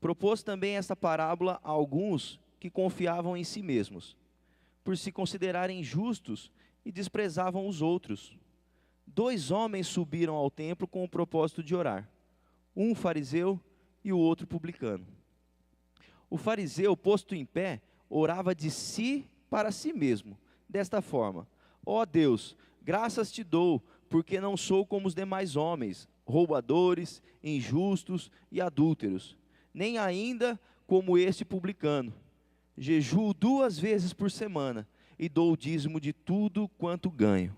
Propôs também esta parábola a alguns que confiavam em si mesmos, por se considerarem justos e desprezavam os outros. 2 homens subiram ao templo com o propósito de orar, um fariseu e o outro publicano. O fariseu, posto em pé, orava de si para si mesmo, desta forma: ó Deus, graças te dou, porque não sou como os demais homens, roubadores, injustos e adúlteros, nem ainda como este publicano. Jejuo 2 vezes por semana e dou o dízimo de tudo quanto ganho.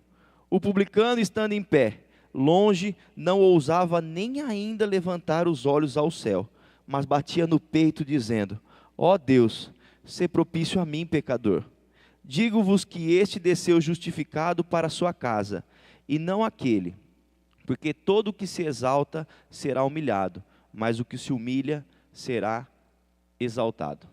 O publicano, estando em pé, longe, não ousava nem ainda levantar os olhos ao céu, mas batia no peito, dizendo: ó Deus, sê propício a mim, pecador. Digo-vos que este desceu justificado para a sua casa, e não aquele, porque todo o que se exalta será humilhado, mas o que se humilha será exaltado.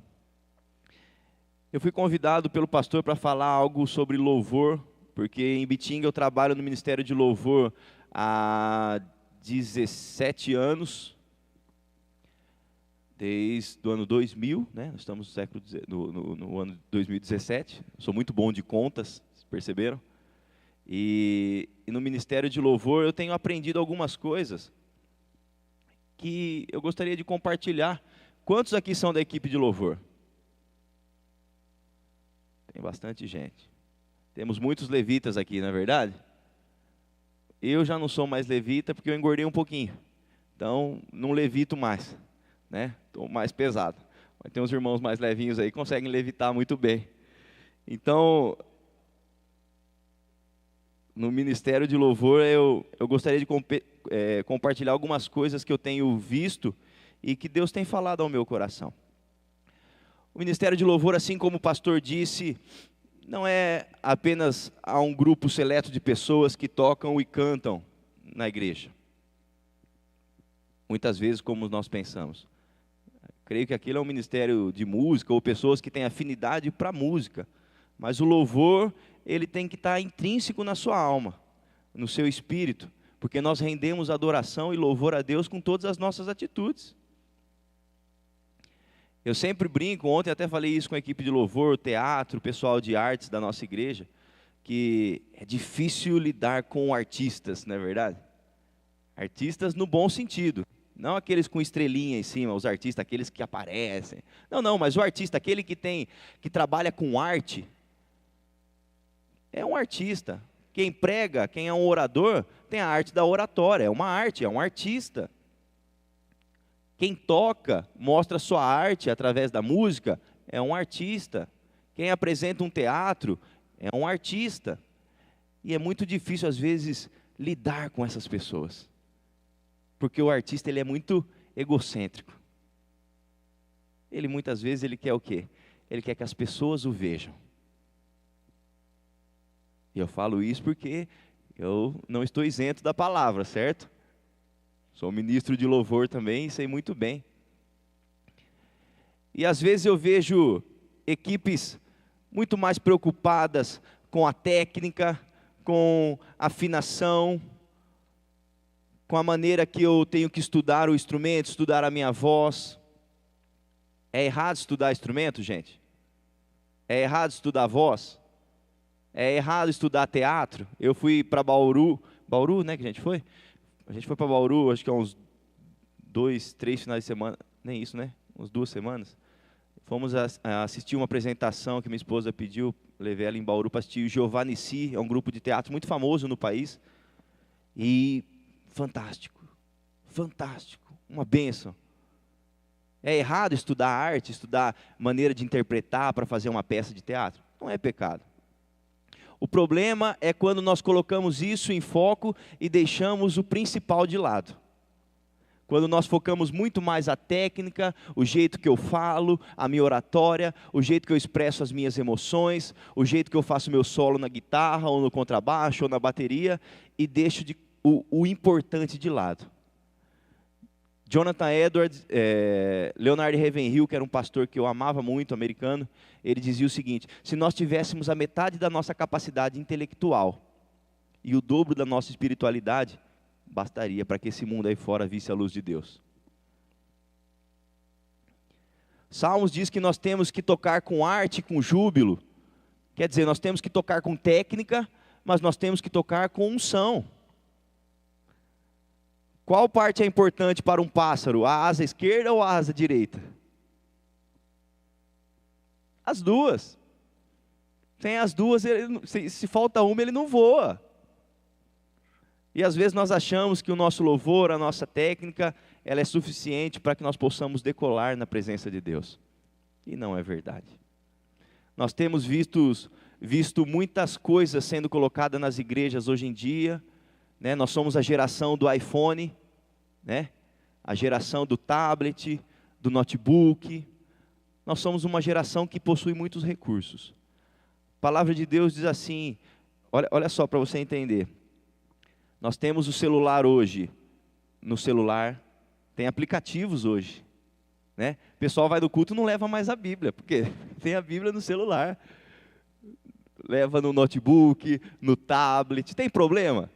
Eu fui convidado pelo pastor para falar algo sobre louvor, porque em Bitinga eu trabalho no Ministério de Louvor há 17 anos, desde o ano 2000, né? Nós estamos no ano 2017, sou muito bom de contas, vocês perceberam? E no Ministério de Louvor eu tenho aprendido algumas coisas que eu gostaria de compartilhar. Quantos aqui são da equipe de louvor? Tem bastante gente. Temos muitos levitas aqui, não é verdade? Eu já não sou mais levita porque eu engordei um pouquinho. Então, não levito mais, né? Estou mais pesado. Mas tem uns irmãos mais levinhos aí que conseguem levitar muito bem. Então, no Ministério de Louvor, eu gostaria de compartilhar algumas coisas que eu tenho visto e que Deus tem falado ao meu coração. O Ministério de Louvor, assim como o pastor disse, não é apenas a um grupo seleto de pessoas que tocam e cantam na igreja. Muitas vezes, como nós pensamos. Creio que aquilo é um ministério de música, ou pessoas que têm afinidade para música. Mas o louvor, ele tem que estar intrínseco na sua alma, no seu espírito, porque nós rendemos adoração e louvor a Deus com todas as nossas atitudes. Eu sempre brinco, ontem até falei isso com a equipe de louvor, teatro, pessoal de artes da nossa igreja, que é difícil lidar com artistas, não é verdade? Artistas no bom sentido, não aqueles com estrelinha em cima, os artistas, aqueles que aparecem. Não, mas o artista, aquele que trabalha com arte, é um artista. Quem prega, quem é um orador, tem a arte da oratória, é uma arte, é um artista. Quem toca, mostra sua arte através da música, é um artista. Quem apresenta um teatro, é um artista. E é muito difícil, às vezes, lidar com essas pessoas. Porque o artista, ele é muito egocêntrico. Ele, muitas vezes, ele quer o quê? Ele quer que as pessoas o vejam. E eu falo isso porque eu não estou isento da palavra, certo? Sou ministro de louvor também e sei muito bem. E às vezes eu vejo equipes muito mais preocupadas com a técnica, com a afinação, com a maneira que eu tenho que estudar o instrumento, estudar a minha voz. É errado estudar instrumento, gente? É errado estudar voz? É errado estudar teatro? Eu fui para Bauru, né, que a gente foi? A gente foi para Bauru, acho que há uns 2, 3 finais de semana, nem isso, né? Uns 2 semanas. Fomos assistir uma apresentação que minha esposa pediu, levei ela em Bauru para assistir o Giovanni Si, é um grupo de teatro muito famoso no país. E fantástico, fantástico, uma bênção. É errado estudar arte, estudar maneira de interpretar para fazer uma peça de teatro? Não é pecado. O problema é quando nós colocamos isso em foco e deixamos o principal de lado. Quando nós focamos muito mais a técnica, o jeito que eu falo, a minha oratória, o jeito que eu expresso as minhas emoções, o jeito que eu faço meu solo na guitarra, ou no contrabaixo, ou na bateria, e deixo o importante de lado. Jonathan Edwards, Leonard Ravenhill, que era um pastor que eu amava muito, americano, ele dizia o seguinte: se nós tivéssemos a metade da nossa capacidade intelectual e o dobro da nossa espiritualidade, bastaria para que esse mundo aí fora visse a luz de Deus. Salmos diz que nós temos que tocar com arte, com júbilo. Quer dizer, nós temos que tocar com técnica, mas nós temos que tocar com unção. Qual parte é importante para um pássaro? A asa esquerda ou a asa direita? As duas. Sem as duas, se falta uma, ele não voa. E às vezes nós achamos que o nosso louvor, a nossa técnica, ela é suficiente para que nós possamos decolar na presença de Deus. E não é verdade. Nós temos visto muitas coisas sendo colocadas nas igrejas hoje em dia, né? Nós somos a geração do iPhone, né? A geração do tablet, do notebook. Nós somos uma geração que possui muitos recursos. A palavra de Deus diz assim, olha só para você entender. Nós temos o celular hoje, no celular, tem aplicativos hoje, né? O pessoal vai do culto e não leva mais a Bíblia, porque tem a Bíblia no celular. Leva no notebook, no tablet, tem problema?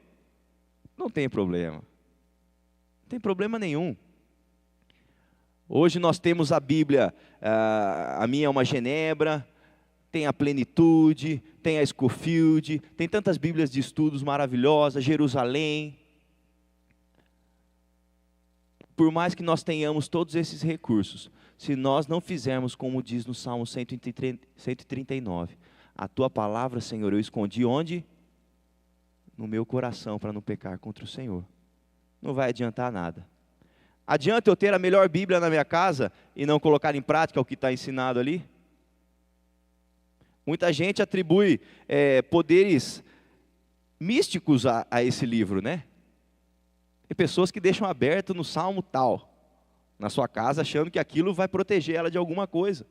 Não tem problema. Não tem problema nenhum. Hoje nós temos a Bíblia, a minha é uma Genebra, tem a Plenitude, tem a Scofield, tem tantas Bíblias de estudos maravilhosas, Jerusalém. Por mais que nós tenhamos todos esses recursos, se nós não fizermos como diz no Salmo 139, a tua palavra, Senhor, eu escondi onde? No meu coração, para não pecar contra o Senhor. Não vai adiantar nada. Adianta eu ter a melhor Bíblia na minha casa e não colocar em prática o que está ensinado ali? Muita gente atribui poderes místicos a esse livro, né? Tem pessoas que deixam aberto no salmo tal, na sua casa, achando que aquilo vai proteger ela de alguma coisa.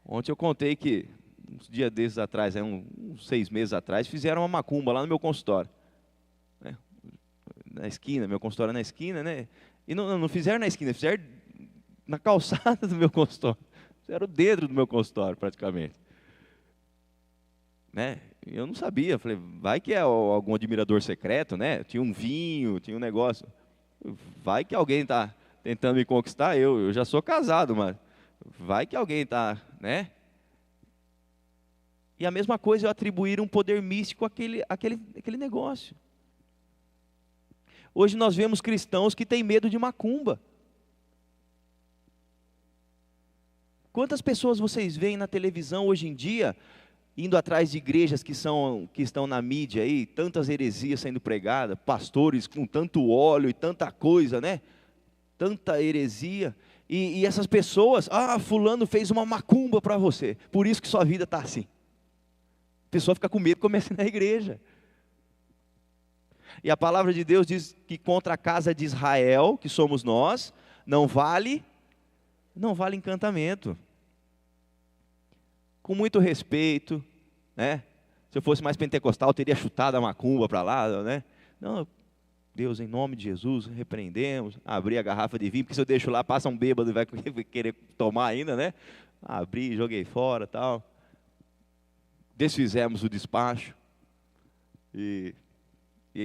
Ontem eu contei que, uns dias desses atrás, uns 6 meses atrás, fizeram uma macumba lá no meu consultório. Né? Na esquina, meu consultório é na esquina, né? E não fizeram na esquina, fizeram na calçada do meu consultório. Era o dedo do meu consultório, praticamente. Né? Eu não sabia, falei, vai que é algum admirador secreto, né? Tinha um vinho, tinha um negócio. Vai que alguém está tentando me conquistar, eu já sou casado, mas vai que alguém está, né? E a mesma coisa, eu atribuir um poder místico àquele negócio. Hoje nós vemos cristãos que têm medo de macumba. Quantas pessoas vocês veem na televisão hoje em dia, indo atrás de igrejas que estão na mídia aí, tantas heresias sendo pregadas, pastores com tanto óleo e tanta coisa, né? Tanta heresia. E essas pessoas, fulano fez uma macumba para você, por isso que sua vida está assim. A pessoa fica com medo e começa na igreja. E a palavra de Deus diz que contra a casa de Israel, que somos nós, não vale encantamento. Com muito respeito, né? Se eu fosse mais pentecostal, eu teria chutado a macumba para lá, né? Não, Deus, em nome de Jesus, repreendemos, abri a garrafa de vinho, porque se eu deixo lá, passa um bêbado e vai querer tomar ainda, né? Abri, joguei fora, tal. Desfizemos o despacho, e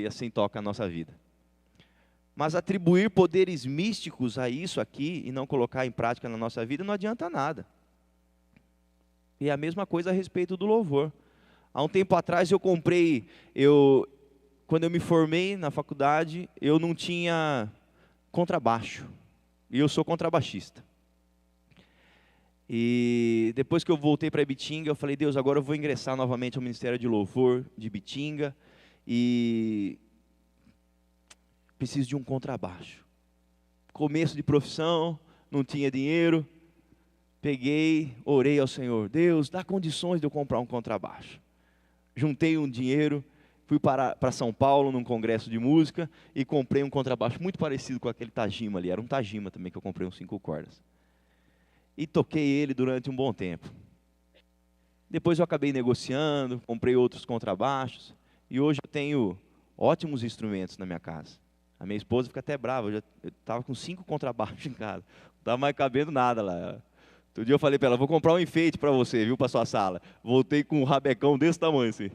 assim toca a nossa vida. Mas atribuir poderes místicos a isso aqui, e não colocar em prática na nossa vida, não adianta nada. E é a mesma coisa a respeito do louvor. Há um tempo atrás quando eu me formei na faculdade, eu não tinha contrabaixo. E eu sou contrabaixista. E depois que eu voltei para Ibitinga, eu falei, Deus, agora eu vou ingressar novamente ao Ministério de Louvor de Ibitinga. E preciso de um contrabaixo. Começo de profissão, não tinha dinheiro. Peguei, orei ao Senhor, Deus, dá condições de eu comprar um contrabaixo. Juntei um dinheiro, fui para São Paulo num congresso de música e comprei um contrabaixo muito parecido com aquele Tajima ali. Era um Tajima também que eu comprei, uns 5 cordas. E toquei ele durante um bom tempo. Depois eu acabei negociando, comprei outros contrabaixos e hoje eu tenho ótimos instrumentos na minha casa. A minha esposa fica até brava, eu estava com 5 contrabaixos em casa, não estava mais cabendo nada lá. Outro dia eu falei para ela, vou comprar um enfeite para você, viu, para sua sala. Voltei com um rabecão desse tamanho assim.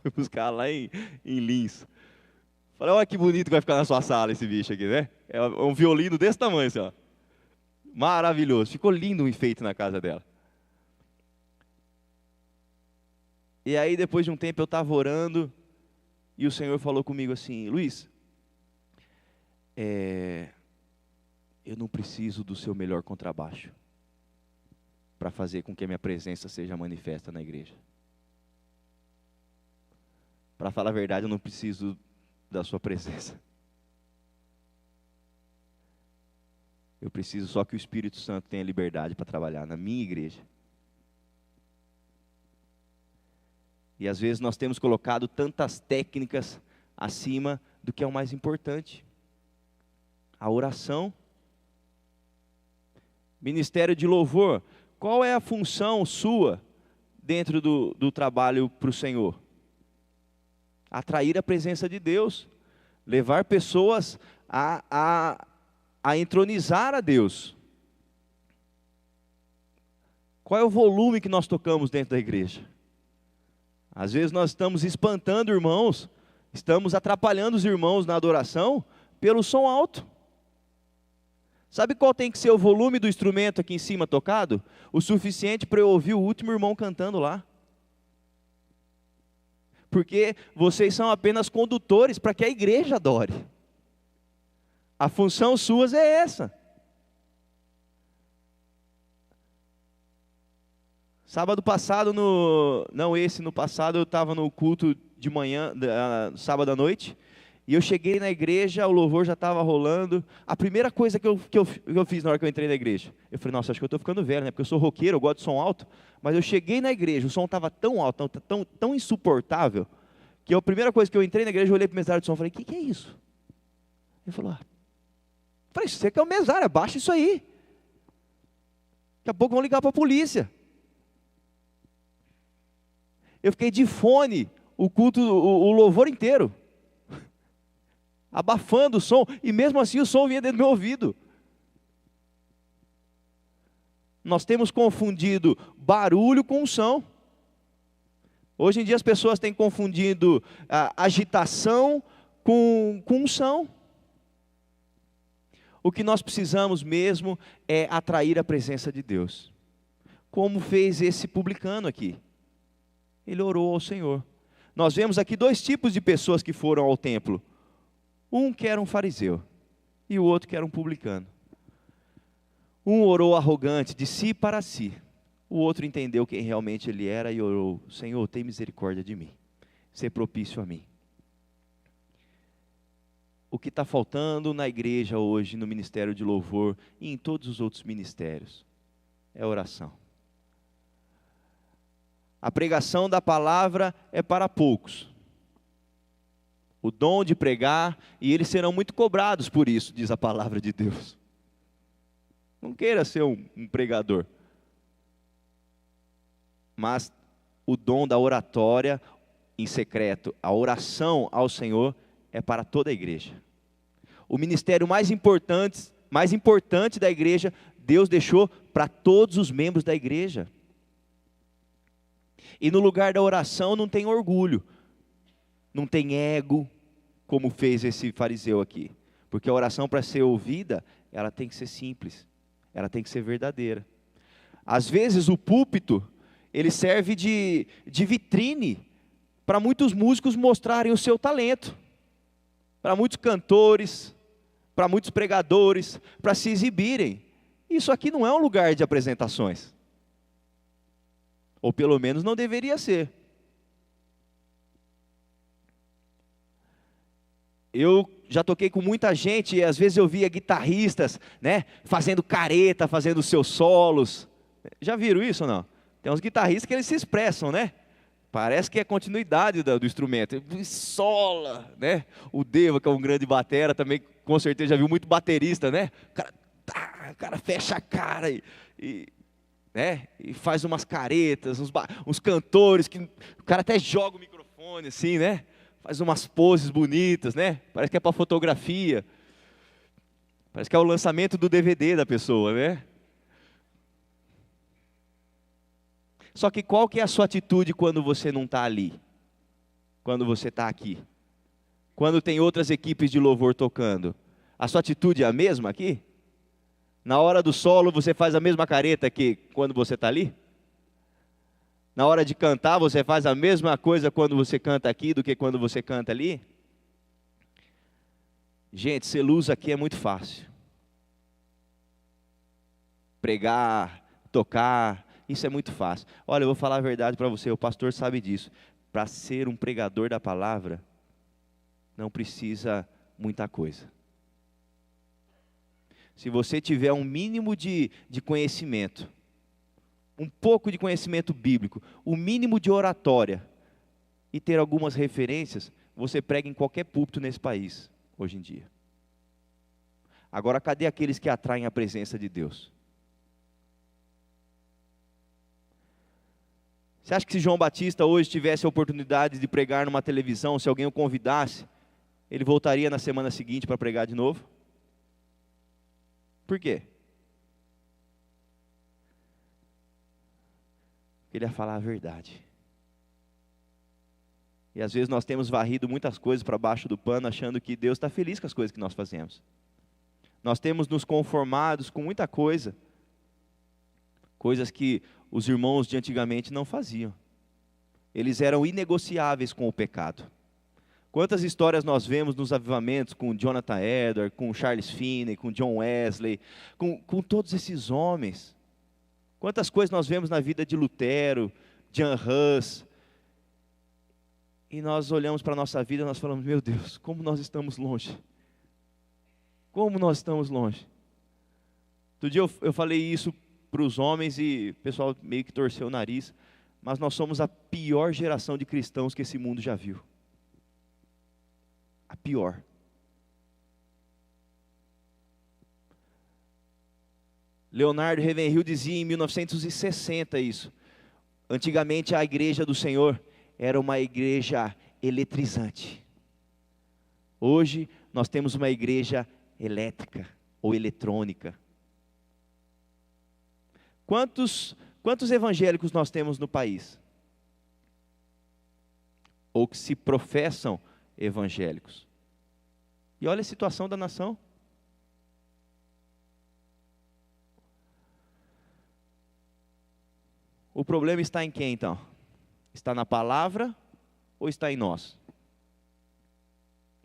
Fui buscar lá em Lins. Falei, olha que bonito que vai ficar na sua sala esse bicho aqui, né? É um violino desse tamanho, assim, ó. Maravilhoso. Ficou lindo o enfeite na casa dela. E aí, depois de um tempo, eu estava orando, e o Senhor falou comigo assim, Luiz, eu não preciso do seu melhor contrabaixo para fazer com que a minha presença seja manifesta na igreja. Para falar a verdade, eu não preciso da sua presença. Eu preciso só que o Espírito Santo tenha liberdade para trabalhar na minha igreja. E às vezes nós temos colocado tantas técnicas acima do que é o mais importante. A oração. Ministério de louvor. Qual é a função sua dentro do trabalho para o Senhor? Atrair a presença de Deus. Levar pessoas a entronizar a Deus. Qual é o volume que nós tocamos dentro da igreja? Às vezes nós estamos espantando irmãos, estamos atrapalhando os irmãos na adoração pelo som alto. Sabe qual tem que ser o volume do instrumento aqui em cima tocado? O suficiente para eu ouvir o último irmão cantando lá. Porque vocês são apenas condutores para que a igreja adore. A função suas é essa. Sábado passado, no passado eu estava no culto de manhã, sábado à noite, e eu cheguei na igreja, o louvor já estava rolando. A primeira coisa que eu fiz na hora que eu entrei na igreja, eu falei, nossa, acho que eu estou ficando velho, né? Porque eu sou roqueiro, eu gosto de som alto, mas eu cheguei na igreja, o som estava tão alto, tão insuportável, que a primeira coisa que eu entrei na igreja, eu olhei para o mesário de som e falei, o que é isso? Ele falou, falei, você que é o mesário, abaixa isso aí. Daqui a pouco vão ligar para a polícia. Eu fiquei de fone o culto, o louvor inteiro, abafando o som, e mesmo assim o som vinha dentro do meu ouvido. Nós temos confundido barulho com som. Hoje em dia as pessoas têm confundido agitação com unção. O que nós precisamos mesmo é atrair a presença de Deus. Como fez esse publicano aqui. Ele orou ao Senhor. Nós vemos aqui dois tipos de pessoas que foram ao templo. Um que era um fariseu e o outro que era um publicano. Um orou arrogante, de si para si. O outro entendeu quem realmente ele era e orou, Senhor, tem misericórdia de mim. Ser propício a mim. O que está faltando na igreja hoje, no ministério de louvor e em todos os outros ministérios, é oração. A pregação da palavra é para poucos. O dom de pregar, e eles serão muito cobrados por isso, diz a palavra de Deus. Não queira ser um pregador. Mas o dom da oratória em secreto, a oração ao Senhor, é para toda a igreja. O ministério mais importante da igreja, Deus deixou para todos os membros da igreja. E no lugar da oração não tem orgulho, não tem ego, como fez esse fariseu aqui. Porque a oração, para ser ouvida, ela tem que ser simples, ela tem que ser verdadeira. Às vezes o púlpito, ele serve de vitrine para muitos músicos mostrarem o seu talento, para muitos cantores, para muitos pregadores, para se exibirem. Isso aqui não é um lugar de apresentações. Ou pelo menos não deveria ser. Eu já toquei com muita gente e às vezes eu via guitarristas, né, fazendo careta, fazendo seus solos. Já viram isso ou não? Tem uns guitarristas que eles se expressam, né? Parece que é continuidade do instrumento. Ele sola, né? O Deva, que é um grande batera, também com certeza já viu muito baterista, né? O cara fecha a cara né? E faz umas caretas, uns cantores, que o cara até joga o microfone assim, né? Faz umas poses bonitas, né? Parece que é para fotografia. Parece que é o lançamento do DVD da pessoa, né? Só que qual que é a sua atitude quando você não está ali? Quando você está aqui? quando tem outras equipes de louvor tocando? A sua atitude é a mesma aqui? Na hora do solo você faz a mesma careta que quando você está ali? Na hora de cantar você faz a mesma coisa quando você canta aqui do que quando você canta ali? Gente, ser luz aqui é muito fácil. Pregar, tocar, isso é muito fácil. Olha, eu vou falar a verdade para você, o pastor sabe disso. Para ser um pregador da palavra, não precisa muita coisa. Se você tiver um mínimo de conhecimento, um pouco de conhecimento bíblico, o mínimo de oratória, e ter algumas referências, você prega em qualquer púlpito nesse país, hoje em dia. Agora, cadê aqueles que atraem a presença de Deus? Você acha que se João Batista hoje tivesse a oportunidade de pregar numa televisão, se alguém o convidasse, ele voltaria na semana seguinte para pregar de novo? Por quê? Ele ia falar a verdade. E às vezes nós temos varrido muitas coisas para baixo do pano, achando que Deus está feliz com as coisas que nós fazemos. Nós temos nos conformados com muita coisa, coisas que os irmãos de antigamente não faziam. Eles eram inegociáveis com o pecado. Quantas histórias nós vemos nos avivamentos com Jonathan Edwards, com Charles Finney, com John Wesley, com todos esses homens. Quantas coisas nós vemos na vida de Lutero, Jan Hus. E nós olhamos para a nossa vida e nós falamos, meu Deus, como nós estamos longe. Como nós estamos longe. Outro dia eu falei isso para os homens e o pessoal meio que torceu o nariz. Mas nós somos a pior geração de cristãos que esse mundo já viu. A pior. Leonardo Ravenhill dizia em 1960 isso. Antigamente a igreja do Senhor era uma igreja eletrizante. Hoje nós temos uma igreja elétrica ou eletrônica. Quantos evangélicos nós temos no país? Ou que se professam evangélicos? E olha a situação da nação. O problema está em quem então? Está na palavra ou está em nós?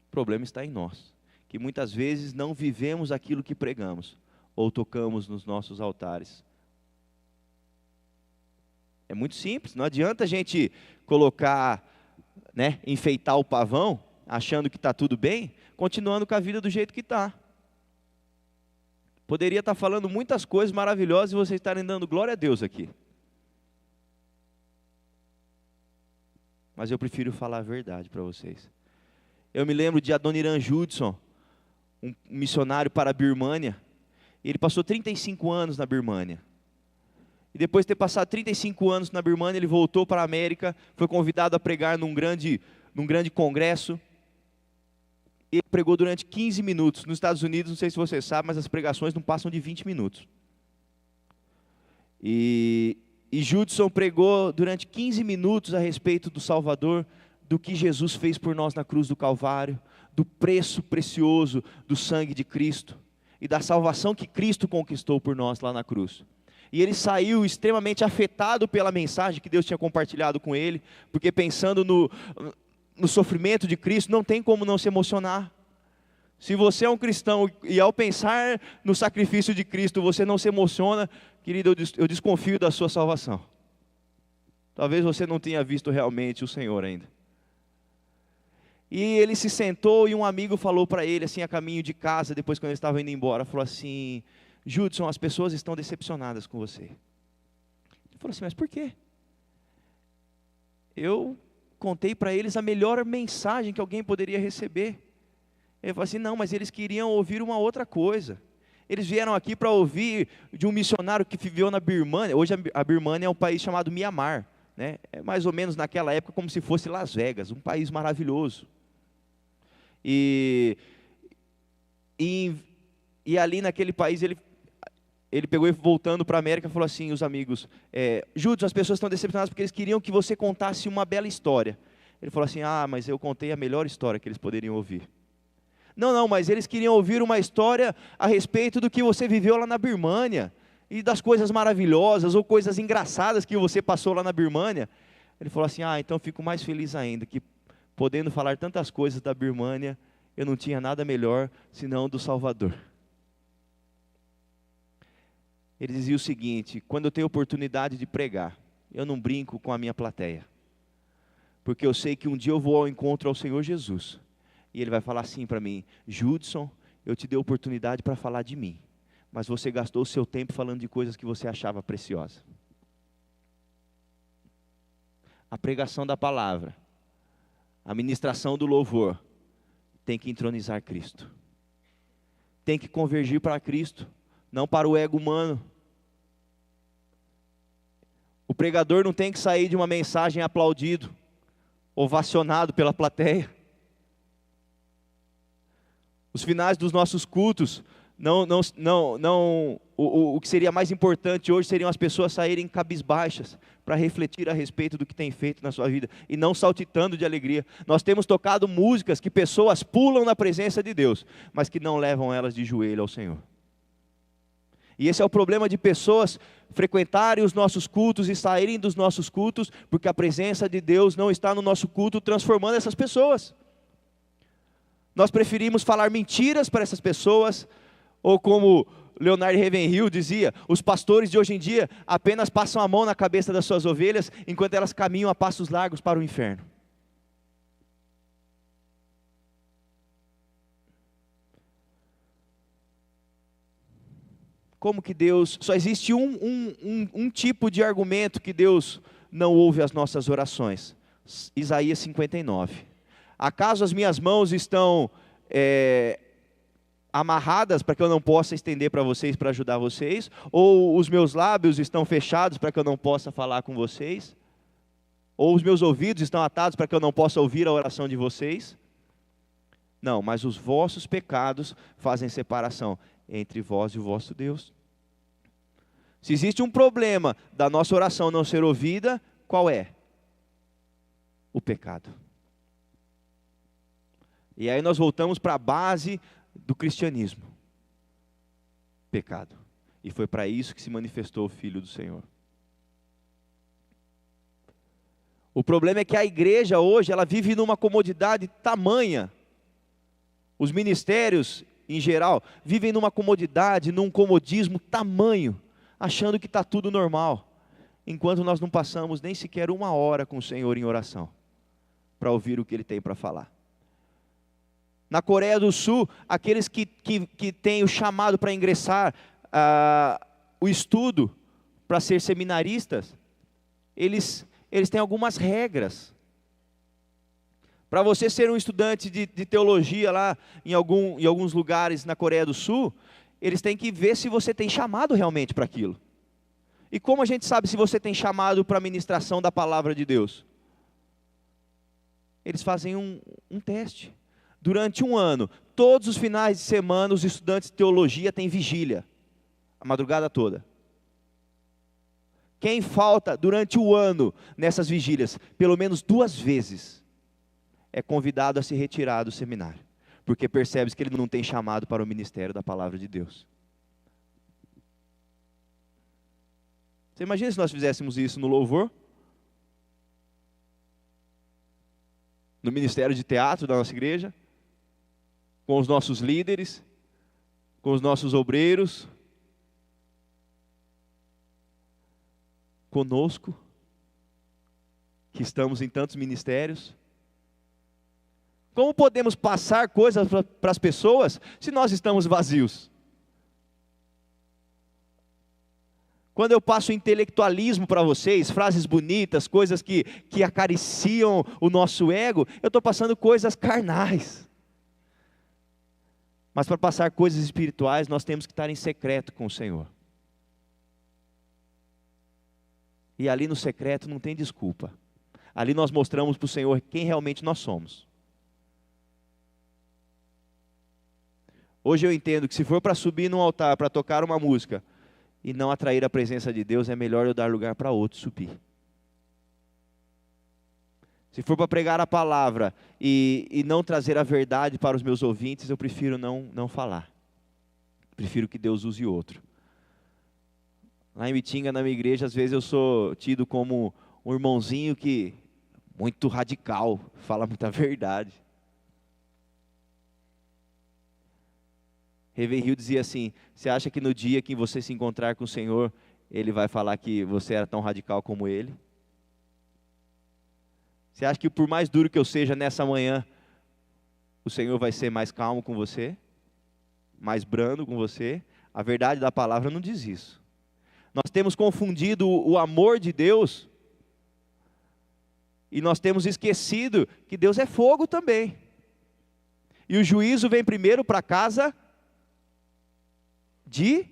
O problema está em nós, que muitas vezes não vivemos aquilo que pregamos, ou tocamos nos nossos altares. É muito simples, não adianta a gente colocar, enfeitar o pavão, achando que está tudo bem, continuando com a vida do jeito que está. Poderia estar falando muitas coisas maravilhosas e vocês estarem dando glória a Deus aqui. Mas eu prefiro falar a verdade para vocês. Eu me lembro de Adoniran Judson, um missionário para a Birmânia. Ele passou 35 anos na Birmânia. E depois de ter passado 35 anos na Birmânia, ele voltou para a América, foi convidado a pregar num grande congresso. Ele pregou durante 15 minutos. Nos Estados Unidos, não sei se você sabe, mas as pregações não passam de 20 minutos. E Judson pregou durante 15 minutos a respeito do Salvador, do que Jesus fez por nós na cruz do Calvário, do preço precioso do sangue de Cristo e da salvação que Cristo conquistou por nós lá na cruz. E ele saiu extremamente afetado pela mensagem que Deus tinha compartilhado com ele, porque pensando no sofrimento de Cristo, não tem como não se emocionar. Se você é um cristão e ao pensar no sacrifício de Cristo, você não se emociona, querido, eu desconfio da sua salvação. Talvez você não tenha visto realmente o Senhor ainda. E ele se sentou e um amigo falou para ele, assim, a caminho de casa, depois quando ele estava indo embora, falou assim, Judson, as pessoas estão decepcionadas com você. Ele falou assim, mas por quê? Eu contei para eles a melhor mensagem que alguém poderia receber. Ele falou assim, não, mas eles queriam ouvir uma outra coisa. Eles vieram aqui para ouvir de um missionário que viveu na Birmânia. Hoje a Birmânia é um país chamado Mianmar, né? É mais ou menos naquela época como se fosse Las Vegas, um país maravilhoso. E ali naquele país ele pegou e voltando para a América falou assim, os amigos, Judson, as pessoas estão decepcionadas porque eles queriam que você contasse uma bela história. Ele falou assim, mas eu contei a melhor história que eles poderiam ouvir. Não, mas eles queriam ouvir uma história a respeito do que você viveu lá na Birmânia, e das coisas maravilhosas, ou coisas engraçadas que você passou lá na Birmânia. Ele falou assim, então fico mais feliz ainda, que podendo falar tantas coisas da Birmânia, eu não tinha nada melhor, senão do Salvador. Ele dizia o seguinte, quando eu tenho oportunidade de pregar, eu não brinco com a minha plateia, porque eu sei que um dia eu vou ao encontro ao Senhor Jesus, e Ele vai falar assim para mim, Judson, eu te dei oportunidade para falar de mim, mas você gastou o seu tempo falando de coisas que você achava preciosas. A pregação da palavra, a ministração do louvor, tem que entronizar Cristo. Tem que convergir para Cristo, não para o ego humano. O pregador não tem que sair de uma mensagem aplaudido, ovacionado pela plateia. Os finais dos nossos cultos, o que seria mais importante hoje seriam as pessoas saírem cabisbaixas para refletir a respeito do que tem feito na sua vida e não saltitando de alegria. Nós temos tocado músicas que pessoas pulam na presença de Deus, mas que não levam elas de joelho ao Senhor. E esse é o problema de pessoas frequentarem os nossos cultos e saírem dos nossos cultos, porque a presença de Deus não está no nosso culto transformando essas pessoas. Nós preferimos falar mentiras para essas pessoas, ou como Leonard Ravenhill dizia, os pastores de hoje em dia apenas passam a mão na cabeça das suas ovelhas, enquanto elas caminham a passos largos para o inferno. Como que Deus, só existe um tipo de argumento que Deus não ouve as nossas orações. Isaías 59. Acaso as minhas mãos estão amarradas para que eu não possa estender para vocês, para ajudar vocês? Ou os meus lábios estão fechados para que eu não possa falar com vocês? Ou os meus ouvidos estão atados para que eu não possa ouvir a oração de vocês? Não, mas os vossos pecados fazem separação entre vós e o vosso Deus. Se existe um problema da nossa oração não ser ouvida, qual é? O pecado. E aí nós voltamos para a base do cristianismo. Pecado. E foi para isso que se manifestou o Filho do Senhor. O problema é que a igreja hoje, ela vive numa comodidade tamanha. Os ministérios, em geral, vivem numa comodidade, num comodismo tamanho, achando que está tudo normal, enquanto nós não passamos nem sequer 1 hora com o Senhor em oração, para ouvir o que Ele tem para falar. Na Coreia do Sul, aqueles que têm o chamado para ingressar, o estudo, para ser seminaristas, eles têm algumas regras. Para você ser um estudante de teologia lá em alguns lugares na Coreia do Sul, eles têm que ver se você tem chamado realmente para aquilo. E como a gente sabe se você tem chamado para a ministração da palavra de Deus? Eles fazem um teste. Durante 1 ano, todos os finais de semana, os estudantes de teologia têm vigília, a madrugada toda. Quem falta durante o ano nessas vigílias, pelo menos 2 vezes, é convidado a se retirar do seminário, porque percebe que ele não tem chamado para o ministério da palavra de Deus. Você imagina se nós fizéssemos isso no louvor? No ministério de teatro da nossa igreja? Com os nossos líderes? Com os nossos obreiros? Conosco? Que estamos em tantos ministérios? Como podemos passar coisas para as pessoas se nós estamos vazios? Quando eu passo intelectualismo para vocês, frases bonitas, coisas que acariciam o nosso ego, eu estou passando coisas carnais. Mas para passar coisas espirituais, nós temos que estar em secreto com o Senhor. E ali no secreto não tem desculpa. Ali nós mostramos para o Senhor quem realmente nós somos. Hoje eu entendo que se for para subir num altar, para tocar uma música, e não atrair a presença de Deus, é melhor eu dar lugar para outro subir. Se for para pregar a palavra e não trazer a verdade para os meus ouvintes, eu prefiro não falar. Prefiro que Deus use outro. Lá em Mitinga, na minha igreja, às vezes eu sou tido como um irmãozinho que muito radical, fala muita verdade. Reverend Hill dizia assim: você acha que no dia que você se encontrar com o Senhor, Ele vai falar que você era tão radical como Ele? Você acha que por mais duro que eu seja nessa manhã, o Senhor vai ser mais calmo com você? Mais brando com você? A verdade da palavra não diz isso. Nós temos confundido o amor de Deus e nós temos esquecido que Deus é fogo também. E o juízo vem primeiro para a casa de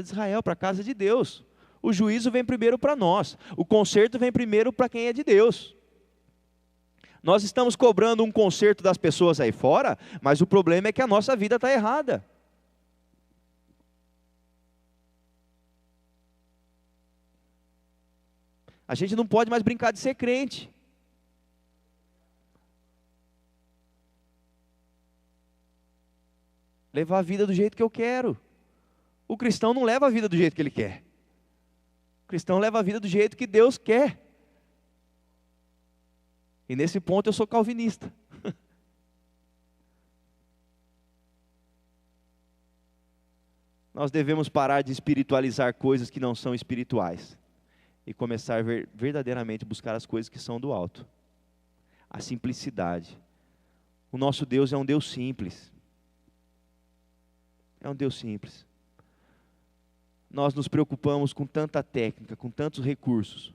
Israel, para a casa de Deus. O juízo vem primeiro para nós. O conserto vem primeiro para quem é de Deus. Nós estamos cobrando um conserto das pessoas aí fora, mas o problema é que a nossa vida está errada. A gente não pode mais brincar de ser crente. Levar a vida do jeito que eu quero. O cristão não leva a vida do jeito que ele quer. O cristão leva a vida do jeito que Deus quer. E nesse ponto eu sou calvinista. Nós devemos parar de espiritualizar coisas que não são espirituais e começar verdadeiramente a buscar as coisas que são do alto. A simplicidade. O nosso Deus é um Deus simples. É um Deus simples. Nós nos preocupamos com tanta técnica, com tantos recursos.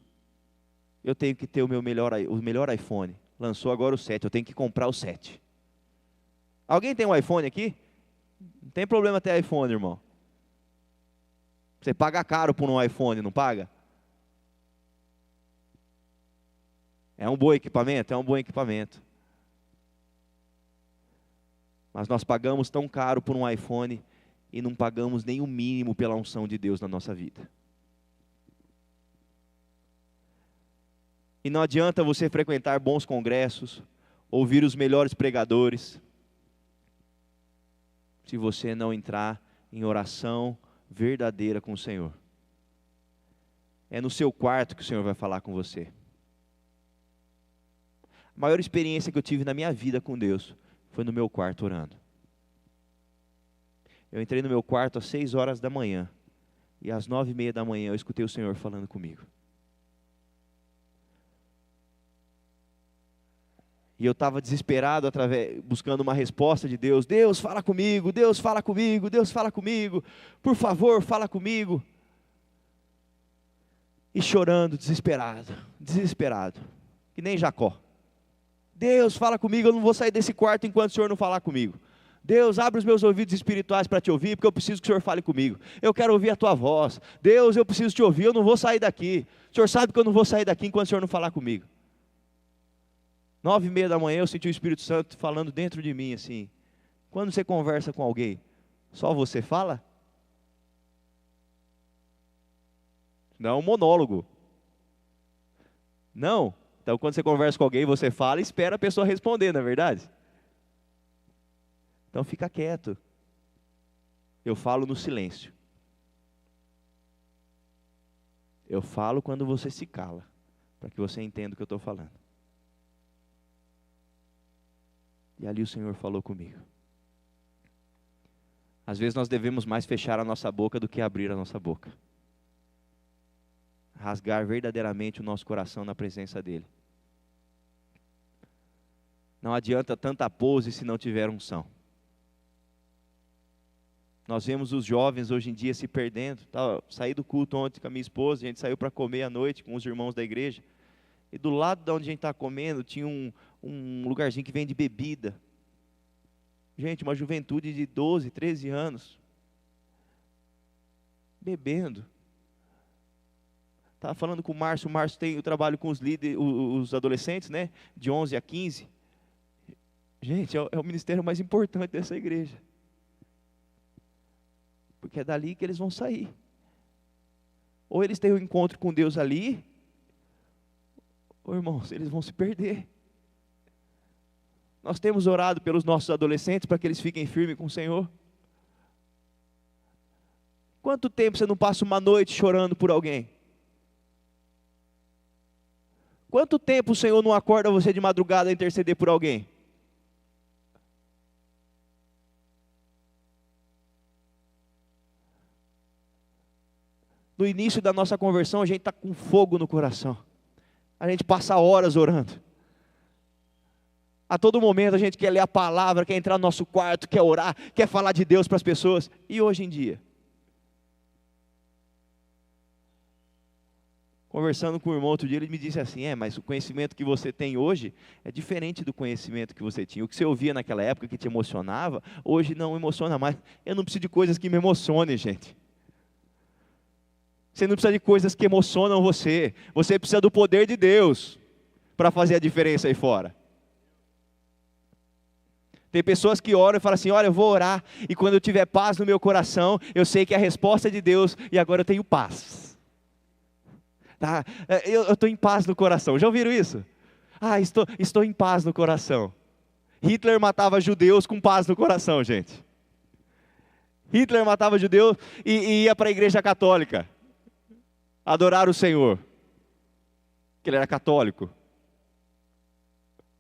Eu tenho que ter o melhor iPhone. Lançou agora o 7, eu tenho que comprar o 7. Alguém tem um iPhone aqui? Não tem problema ter iPhone, irmão. Você paga caro por um iPhone, não paga? É um bom equipamento? É um bom equipamento. Mas nós pagamos tão caro por um iPhone e não pagamos nem o mínimo pela unção de Deus na nossa vida. E não adianta você frequentar bons congressos, ouvir os melhores pregadores, se você não entrar em oração verdadeira com o Senhor. É no seu quarto que o Senhor vai falar com você. A maior experiência que eu tive na minha vida com Deus foi no meu quarto orando. Eu entrei no meu quarto às 6 horas da manhã, e às 9:30 da manhã eu escutei o Senhor falando comigo. E eu estava desesperado, buscando uma resposta de Deus. Deus, fala comigo, Deus, fala comigo, Deus, fala comigo. Por favor, fala comigo. E chorando, desesperado. Que nem Jacó. Deus, fala comigo, eu não vou sair desse quarto enquanto o Senhor não falar comigo. Deus, abre os meus ouvidos espirituais para te ouvir, porque eu preciso que o Senhor fale comigo. Eu quero ouvir a tua voz. Deus, eu preciso te ouvir, eu não vou sair daqui. O Senhor sabe que eu não vou sair daqui enquanto o Senhor não falar comigo. 9:30 da manhã eu senti o Espírito Santo falando dentro de mim assim: quando você conversa com alguém, só você fala? Não é um monólogo. Não. Então quando você conversa com alguém, você fala e espera a pessoa responder, não é verdade? Então fica quieto. Eu falo no silêncio. Eu falo quando você se cala, para que você entenda o que eu estou falando. E ali o Senhor falou comigo. Às vezes nós devemos mais fechar a nossa boca do que abrir a nossa boca. Rasgar verdadeiramente o nosso coração na presença dEle. Não adianta tanta pose se não tiver unção. Nós vemos os jovens hoje em dia se perdendo. Saí do culto ontem com a minha esposa, a gente saiu para comer à noite com os irmãos da igreja. E do lado de onde a gente está comendo, tinha um lugarzinho que vende bebida. Gente, uma juventude de 12, 13 anos. Bebendo. Estava falando com o Márcio eu trabalho com os líderes, os adolescentes, né? De 11 a 15. Gente, é o ministério mais importante dessa igreja. Porque é dali que eles vão sair. Ou eles têm um encontro com Deus ali, Ô irmãos, eles vão se perder. Nós temos orado pelos nossos adolescentes para que eles fiquem firmes com o Senhor. Quanto tempo você não passa uma noite chorando por alguém? Quanto tempo o Senhor não acorda você de madrugada a interceder por alguém? No início da nossa conversão, a gente está com fogo no coração. A gente passa horas orando. A todo momento a gente quer ler a palavra, quer entrar no nosso quarto, quer orar, quer falar de Deus para as pessoas. E hoje em dia? Conversando com o irmão outro dia, ele me disse assim, mas o conhecimento que você tem hoje é diferente do conhecimento que você tinha. O que você ouvia naquela época que te emocionava, hoje não emociona mais. Eu não preciso de coisas que me emocionem, gente. Você não precisa de coisas que emocionam você. Você precisa do poder de Deus para fazer a diferença aí fora. Tem pessoas que oram e falam assim, olha, eu vou orar, e quando eu tiver paz no meu coração, eu sei que a resposta é de Deus, e agora eu tenho paz. Tá? Eu estou em paz no coração. Já ouviram isso? Estou em paz no coração. Hitler matava judeus com paz no coração, gente. Hitler matava judeus e ia para a igreja católica adorar o Senhor, que ele era católico,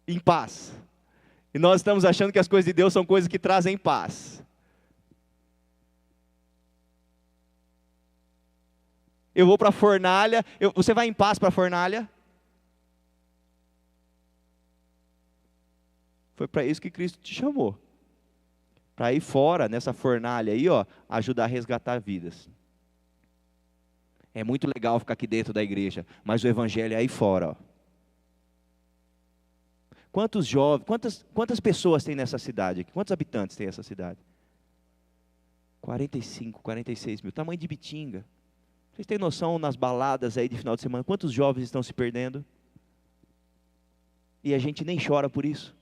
em paz. E nós estamos achando que as coisas de Deus são coisas que trazem paz. Eu vou para a fornalha, você vai em paz para a fornalha? Foi para isso que Cristo te chamou. Para ir fora, nessa fornalha aí, ajudar a resgatar vidas. É muito legal ficar aqui dentro da igreja, mas o evangelho é aí fora, Quantos jovens, quantas pessoas tem nessa cidade aqui? Quantos habitantes tem essa cidade? 45, 46 mil, tamanho de Bitinga. Vocês têm noção nas baladas aí de final de semana, quantos jovens estão se perdendo? E a gente nem chora por isso.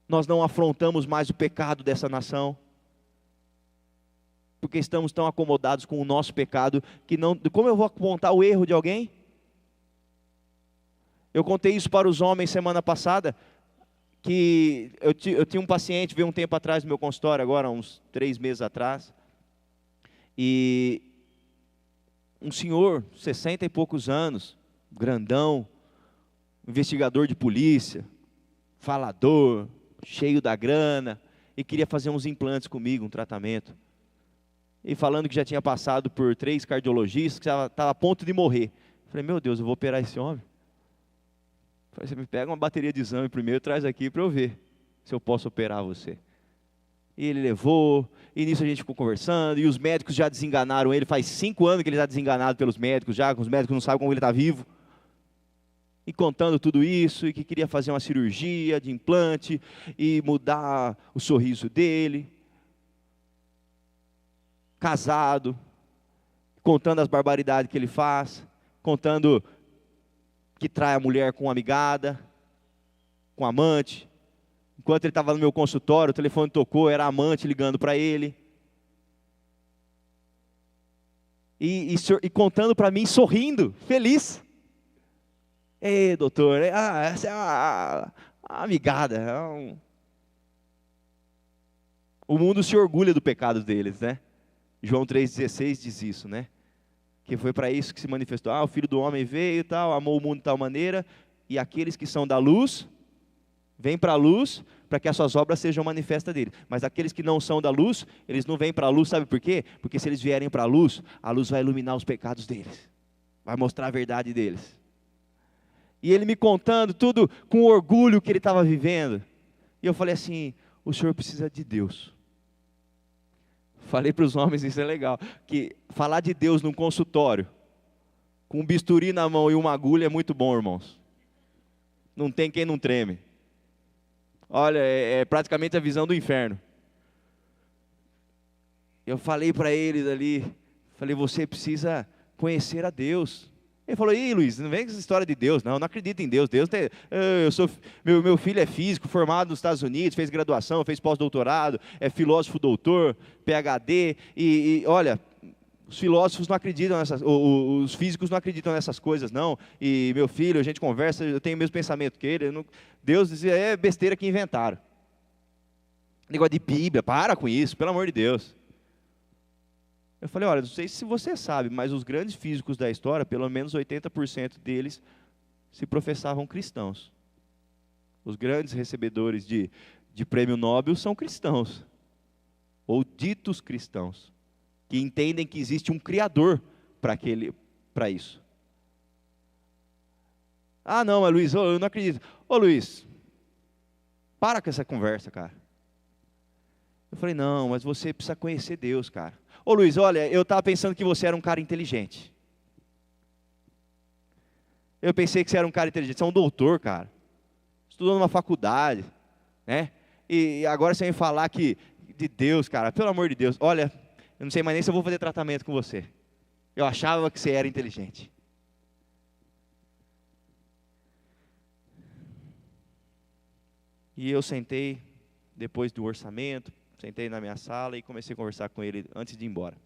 Nós não afrontamos mais o pecado dessa nação, porque estamos tão acomodados com o nosso pecado, que não, como eu vou apontar o erro de alguém? Eu contei isso para os homens semana passada, que eu tinha um paciente, veio um tempo atrás no meu consultório, agora uns 3 meses atrás, e um senhor, 60 e poucos anos, grandão, investigador de polícia, falador, cheio da grana, e queria fazer uns implantes comigo, um tratamento. E falando que já tinha passado por 3 cardiologistas, que estava a ponto de morrer. Falei, meu Deus, eu vou operar esse homem? Falei, você me pega uma bateria de exame primeiro e traz aqui para eu ver se eu posso operar você. E ele levou, e nisso a gente ficou conversando, e os médicos já desenganaram ele, faz 5 anos que ele está desenganado pelos médicos, já, os médicos não sabem como ele está vivo. E contando tudo isso, e que queria fazer uma cirurgia de implante, e mudar o sorriso dele. Casado, contando as barbaridades que ele faz, contando que trai a mulher com uma amigada, com amante. Enquanto ele estava no meu consultório, o telefone tocou, era a amante ligando para ele. E contando para mim, sorrindo, feliz. Ei, doutor, essa é uma amigada. O mundo se orgulha do pecado deles, né? João 3,16 diz isso, né? Que foi para isso que se manifestou. O Filho do Homem veio e tal, amou o mundo de tal maneira, e aqueles que são da luz, vêm para a luz, para que as suas obras sejam manifestas dele. Mas aqueles que não são da luz, eles não vêm para a luz, sabe por quê? Porque se eles vierem para a luz vai iluminar os pecados deles, vai mostrar a verdade deles. E ele me contando tudo com o orgulho que ele estava vivendo, e eu falei assim, o senhor precisa de Deus. Falei para os homens, isso é legal, que falar de Deus num consultório, com um bisturi na mão e uma agulha é muito bom, irmãos. Não tem quem não treme. Olha, é praticamente a visão do inferno. Eu falei para eles ali, falei, você precisa conhecer a Deus. Ele falou, Luiz, não vem com essa história de Deus, não, eu não acredito em Deus. Meu filho é físico, formado nos Estados Unidos, fez graduação, fez pós-doutorado, é filósofo doutor, PhD, e olha, Os filósofos não acreditam nessas, os físicos não acreditam nessas coisas, não. E meu filho, a gente conversa, eu tenho o mesmo pensamento que ele. Deus dizia, é besteira que inventaram. Negócio de Bíblia, para com isso, pelo amor de Deus. Eu falei, olha, não sei se você sabe, mas os grandes físicos da história, pelo menos 80% deles se professavam cristãos. Os grandes recebedores de prêmio Nobel são cristãos, ou ditos cristãos, que entendem que existe um Criador para isso. Ah, não, mas Luiz, eu não acredito. Ô Luiz, para com essa conversa, cara. Eu falei, não, mas você precisa conhecer Deus, cara. Ô Luiz, olha, eu estava pensando que você era um cara inteligente. Eu pensei que você era um cara inteligente, você é um doutor, cara. Estudou numa faculdade, né? E agora você vem falar de Deus, cara, pelo amor de Deus. Olha, eu não sei mais nem se eu vou fazer tratamento com você. Eu achava que você era inteligente. E eu sentei, depois do orçamento, sentei na minha sala e comecei a conversar com ele antes de ir embora.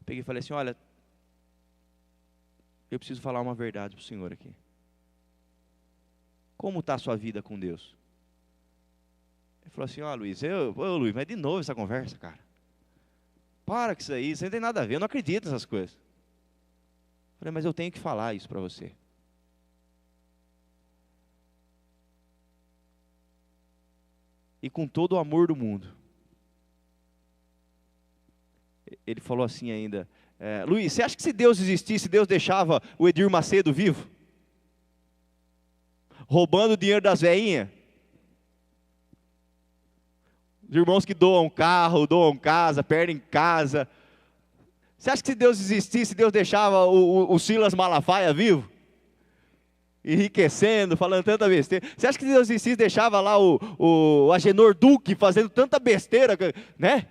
Peguei e falei assim, olha, eu preciso falar uma verdade para o senhor aqui. Como está a sua vida com Deus? Ele falou assim, ó Luiz, Luiz, mas de novo essa conversa, cara. Para com isso aí, isso não tem nada a ver, eu não acredito nessas coisas. Eu falei, mas eu tenho que falar isso para você. E com todo o amor do mundo. Ele falou assim ainda, Luiz, você acha que se Deus existisse, Deus deixava o Edir Macedo vivo? Roubando o dinheiro das veinhas? Os irmãos que doam carro, doam casa, perdem casa. Você acha que se Deus existisse, Deus deixava o Silas Malafaia vivo? Enriquecendo, falando tanta besteira. Você acha que se Deus existisse, deixava lá o Agenor Duque fazendo tanta besteira, né?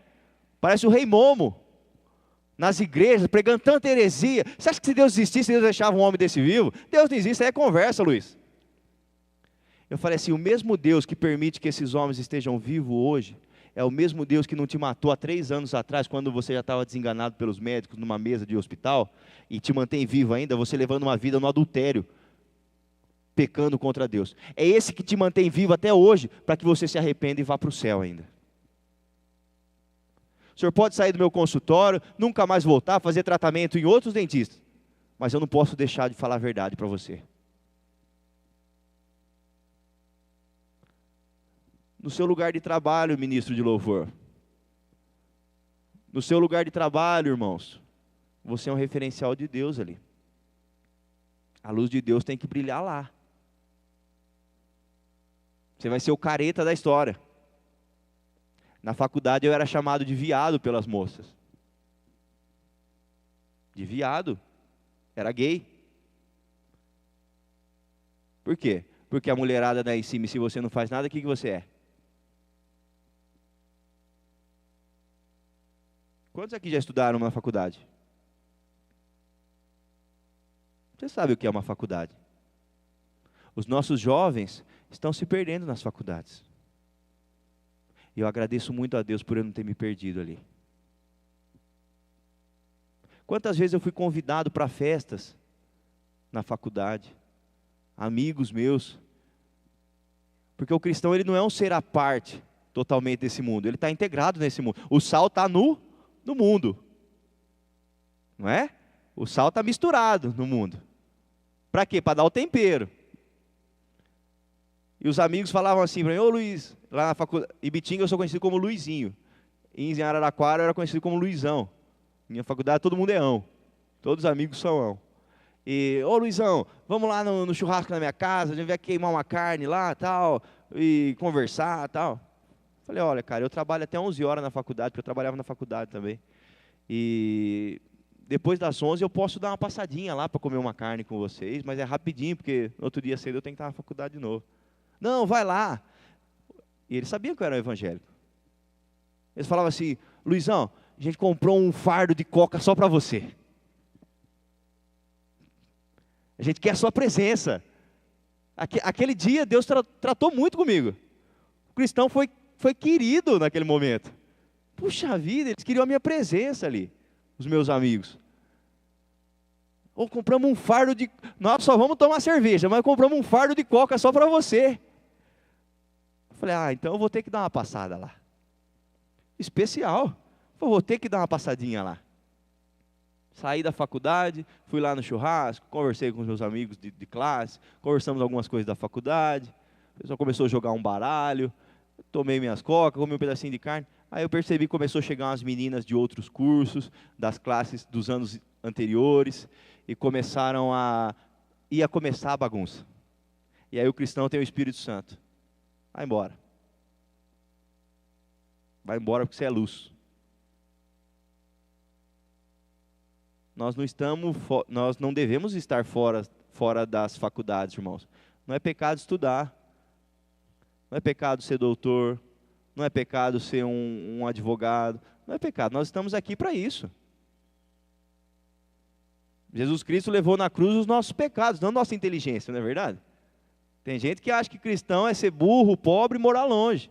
Parece o Rei Momo, nas igrejas, pregando tanta heresia. Você acha que se Deus existisse, Deus deixava um homem desse vivo? Deus não existe, aí é conversa, Luiz. Eu falei assim, o mesmo Deus que permite que esses homens estejam vivos hoje, é o mesmo Deus que não te matou há 3 anos atrás, quando você já estava desenganado pelos médicos, numa mesa de hospital, e te mantém vivo ainda, você levando uma vida no adultério, pecando contra Deus. É esse que te mantém vivo até hoje, para que você se arrependa e vá para o céu ainda. O senhor pode sair do meu consultório, nunca mais voltar, fazer tratamento em outros dentistas, mas eu não posso deixar de falar a verdade para você. No seu lugar de trabalho, ministro de louvor. No seu lugar de trabalho, irmãos. Você é um referencial de Deus ali. A luz de Deus tem que brilhar lá. Você vai ser o careta da história. Na faculdade eu era chamado de viado pelas moças. De viado. Era gay. Por quê? Porque a mulherada dá em cima e se você não faz nada, o que você é? Quantos aqui já estudaram na faculdade? Você sabe o que é uma faculdade? Os nossos jovens estão se perdendo nas faculdades. E eu agradeço muito a Deus por eu não ter me perdido ali. Quantas vezes eu fui convidado para festas na faculdade, amigos meus, porque o cristão ele não é um ser à parte totalmente desse mundo, ele está integrado nesse mundo. O sal está no mundo, não é? O sal está misturado no mundo. Para quê? Para dar o tempero. E os amigos falavam assim para mim, ô Luiz, lá na faculdade, em Bitinga eu sou conhecido como Luizinho, em Araraquara eu era conhecido como Luizão. Minha faculdade todo mundo é ão, todos os amigos são ão. E, ô Luizão, vamos lá no churrasco na minha casa, a gente vai queimar uma carne lá, tal, e conversar, tal. Falei, olha cara, eu trabalho até 11 horas na faculdade, porque eu trabalhava na faculdade também. E depois das 11 eu posso dar uma passadinha lá para comer uma carne com vocês, mas é rapidinho, porque no outro dia cedo eu tenho que estar na faculdade de novo. Não, vai lá. E eles sabiam que eu era um evangélico. Eles falavam assim, Luizão, a gente comprou um fardo de coca só para você. A gente quer a sua presença. Aquele dia Deus tratou muito comigo. O cristão foi querido naquele momento. Puxa vida, eles queriam a minha presença ali. os meus amigos. Ou compramos um fardo de... Nós só vamos tomar cerveja, mas compramos um fardo de coca só para você. Eu falei, então eu vou ter que dar uma passada lá. Especial. Eu vou ter que dar uma passadinha lá. Saí da faculdade, fui lá no churrasco, conversei com os meus amigos de classe, conversamos algumas coisas da faculdade, o pessoal começou a jogar um baralho, tomei minhas cocas, comi um pedacinho de carne, aí eu percebi que começou a chegar umas meninas de outros cursos, das classes dos anos anteriores, e ia começar a bagunça. E aí o cristão tem o Espírito Santo. Vai embora. Vai embora porque você é luz. Nós não devemos estar fora das faculdades, irmãos. Não é pecado estudar. Não é pecado ser doutor. Não é pecado ser um advogado. Não é pecado. Nós estamos aqui para isso. Jesus Cristo levou na cruz os nossos pecados, não nossa inteligência, não é verdade? Tem gente que acha que cristão é ser burro, pobre e morar longe.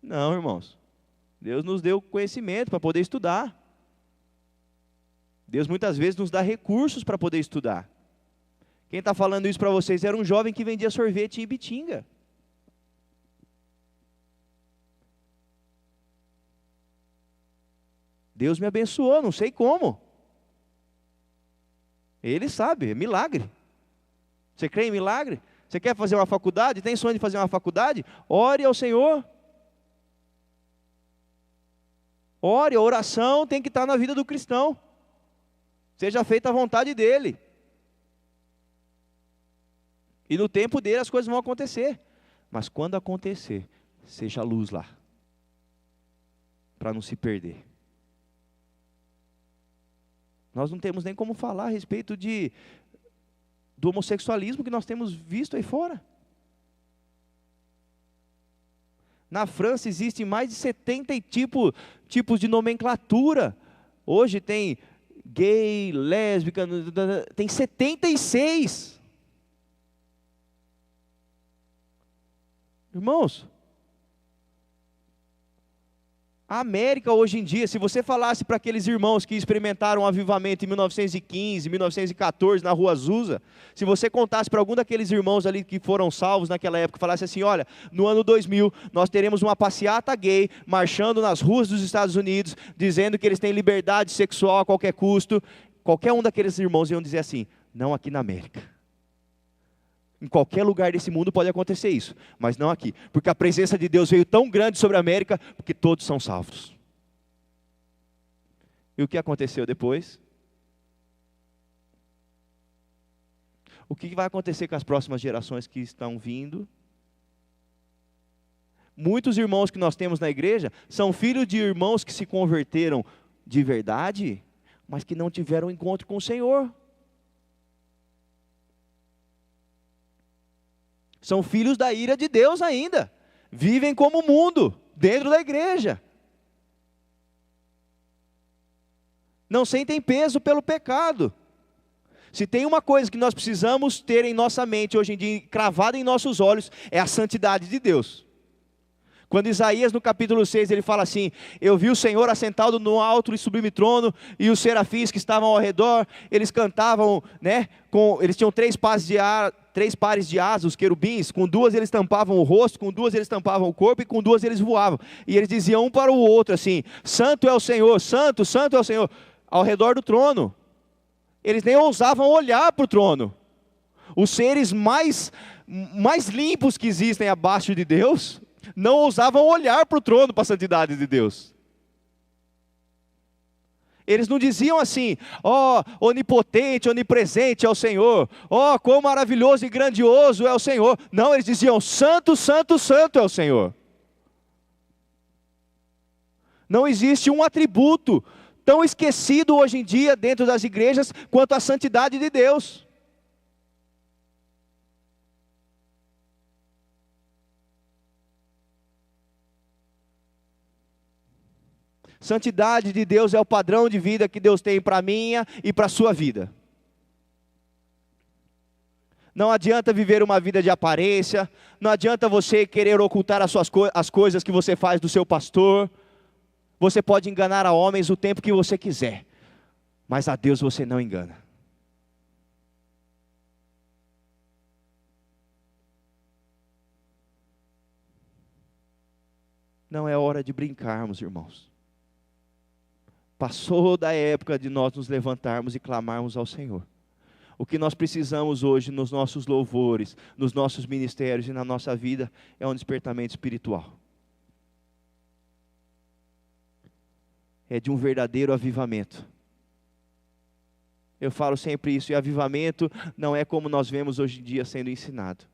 Não, irmãos. Deus nos deu conhecimento para poder estudar. Deus muitas vezes nos dá recursos para poder estudar. Quem está falando isso para vocês era um jovem que vendia sorvete em Ibitinga. Deus me abençoou, não sei como. Ele sabe, é milagre. Você crê em milagre? Você quer fazer uma faculdade? Tem sonho de fazer uma faculdade? Ore ao Senhor. Ore, a oração tem que estar na vida do cristão. Seja feita a vontade dEle. E no tempo dEle as coisas vão acontecer. Mas quando acontecer, seja a luz lá. Para não se perder. Nós não temos nem como falar a respeito do homossexualismo que nós temos visto aí fora. Na França existem mais de 70 tipos de nomenclatura. Hoje tem gay, lésbica, tem 76. Irmãos, a América hoje em dia, se você falasse para aqueles irmãos que experimentaram o avivamento em 1915, 1914, na Rua Azusa, se você contasse para algum daqueles irmãos ali que foram salvos naquela época, falasse assim, olha, no ano 2000, nós teremos uma passeata gay, marchando nas ruas dos Estados Unidos, dizendo que eles têm liberdade sexual a qualquer custo, qualquer um daqueles irmãos iam dizer assim, não aqui na América. Em qualquer lugar desse mundo pode acontecer isso, mas não aqui, porque a presença de Deus veio tão grande sobre a América, porque todos são salvos. E o que aconteceu depois? O que vai acontecer com as próximas gerações que estão vindo? Muitos irmãos que nós temos na igreja são filhos de irmãos que se converteram de verdade, mas que não tiveram encontro com o Senhor. São filhos da ira de Deus ainda. Vivem como o mundo, dentro da igreja. Não sentem peso pelo pecado. Se tem uma coisa que nós precisamos ter em nossa mente hoje em dia, cravada em nossos olhos, é a santidade de Deus. Quando Isaías no capítulo 6 ele fala assim, eu vi o Senhor assentado no alto e sublime trono, e os serafins que estavam ao redor, eles cantavam, né, eles tinham três pares de asas, os querubins, com duas eles tampavam o rosto, com duas eles tampavam o corpo, e com duas eles voavam, e eles diziam um para o outro assim, santo é o Senhor, santo, santo é o Senhor, ao redor do trono. Eles nem ousavam olhar para o trono. Os seres mais limpos que existem abaixo de Deus, não ousavam olhar para o trono, para a santidade de Deus. Eles não diziam assim, ó, onipotente, onipresente é o Senhor, ó, quão maravilhoso e grandioso é o Senhor. Não, eles diziam, santo, santo, santo é o Senhor. Não existe um atributo tão esquecido hoje em dia dentro das igrejas quanto a santidade de Deus. Santidade de Deus é o padrão de vida que Deus tem para a minha e para a sua vida. Não adianta viver uma vida de aparência, não adianta você querer ocultar as coisas que você faz do seu pastor, Você pode enganar a homens o tempo que você quiser, mas a Deus você não engana. Não é hora de brincarmos, irmãos. Passou da época de nós nos levantarmos e clamarmos ao Senhor. O que nós precisamos hoje nos nossos louvores, nos nossos ministérios e na nossa vida é um despertamento espiritual. É de um verdadeiro avivamento. Eu falo sempre isso, e avivamento não é como nós vemos hoje em dia sendo ensinado.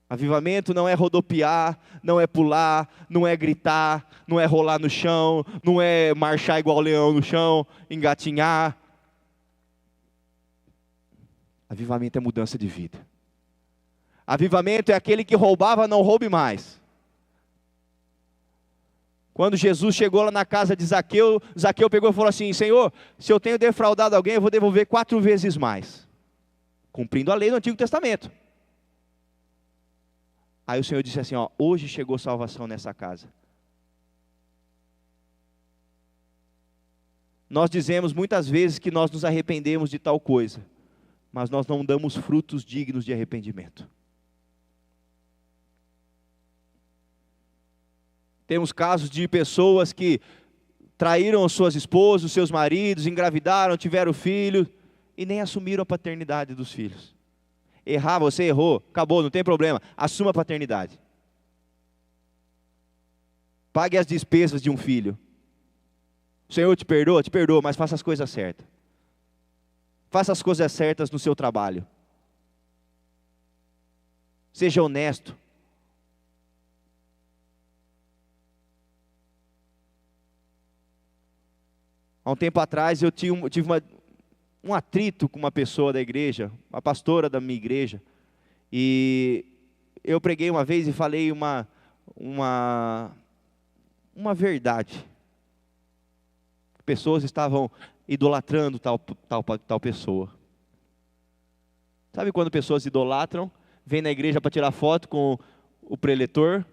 Avivamento não é rodopiar, não é pular, não é gritar, não é rolar no chão, não é marchar igual leão no chão, engatinhar. Avivamento é mudança de vida. Avivamento é aquele que roubava, não roube mais. Quando Jesus chegou lá na casa de Zaqueu, Zaqueu pegou e falou assim: Senhor, se eu tenho defraudado alguém, eu vou devolver 4 vezes mais. Cumprindo a lei do Antigo Testamento. Aí o Senhor disse assim, ó, hoje chegou salvação nessa casa. Nós dizemos muitas vezes que nós nos arrependemos de tal coisa, mas nós não damos frutos dignos de arrependimento. Temos casos de pessoas que traíram suas esposas, seus maridos, engravidaram, tiveram filho e nem assumiram a paternidade dos filhos. Errar, você errou, acabou, não tem problema, assuma a paternidade. Pague as despesas de um filho. O Senhor te perdoa, mas faça as coisas certas. Faça as coisas certas no seu trabalho. Seja honesto. Há um tempo atrás eu tive um atrito com uma pessoa da igreja, uma pastora da minha igreja, e eu preguei uma vez e falei uma verdade. Pessoas estavam idolatrando tal pessoa. Sabe quando pessoas idolatram, vêm na igreja para tirar foto com o preletor,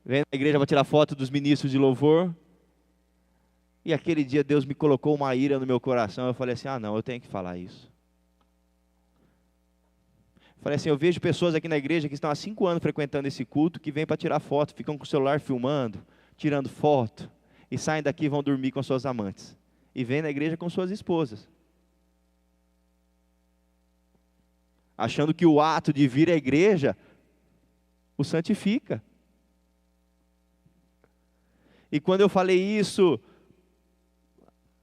vêm na igreja para tirar foto dos ministros de louvor, e aquele dia Deus me colocou uma ira no meu coração. Eu falei assim, não, eu tenho que falar isso. Falei assim, eu vejo pessoas aqui na igreja que estão há 5 anos frequentando esse culto, que vêm para tirar foto, ficam com o celular filmando, tirando foto, e saem daqui e vão dormir com suas amantes. E vêm na igreja com suas esposas. Achando que o ato de vir à igreja o santifica. E quando eu falei isso,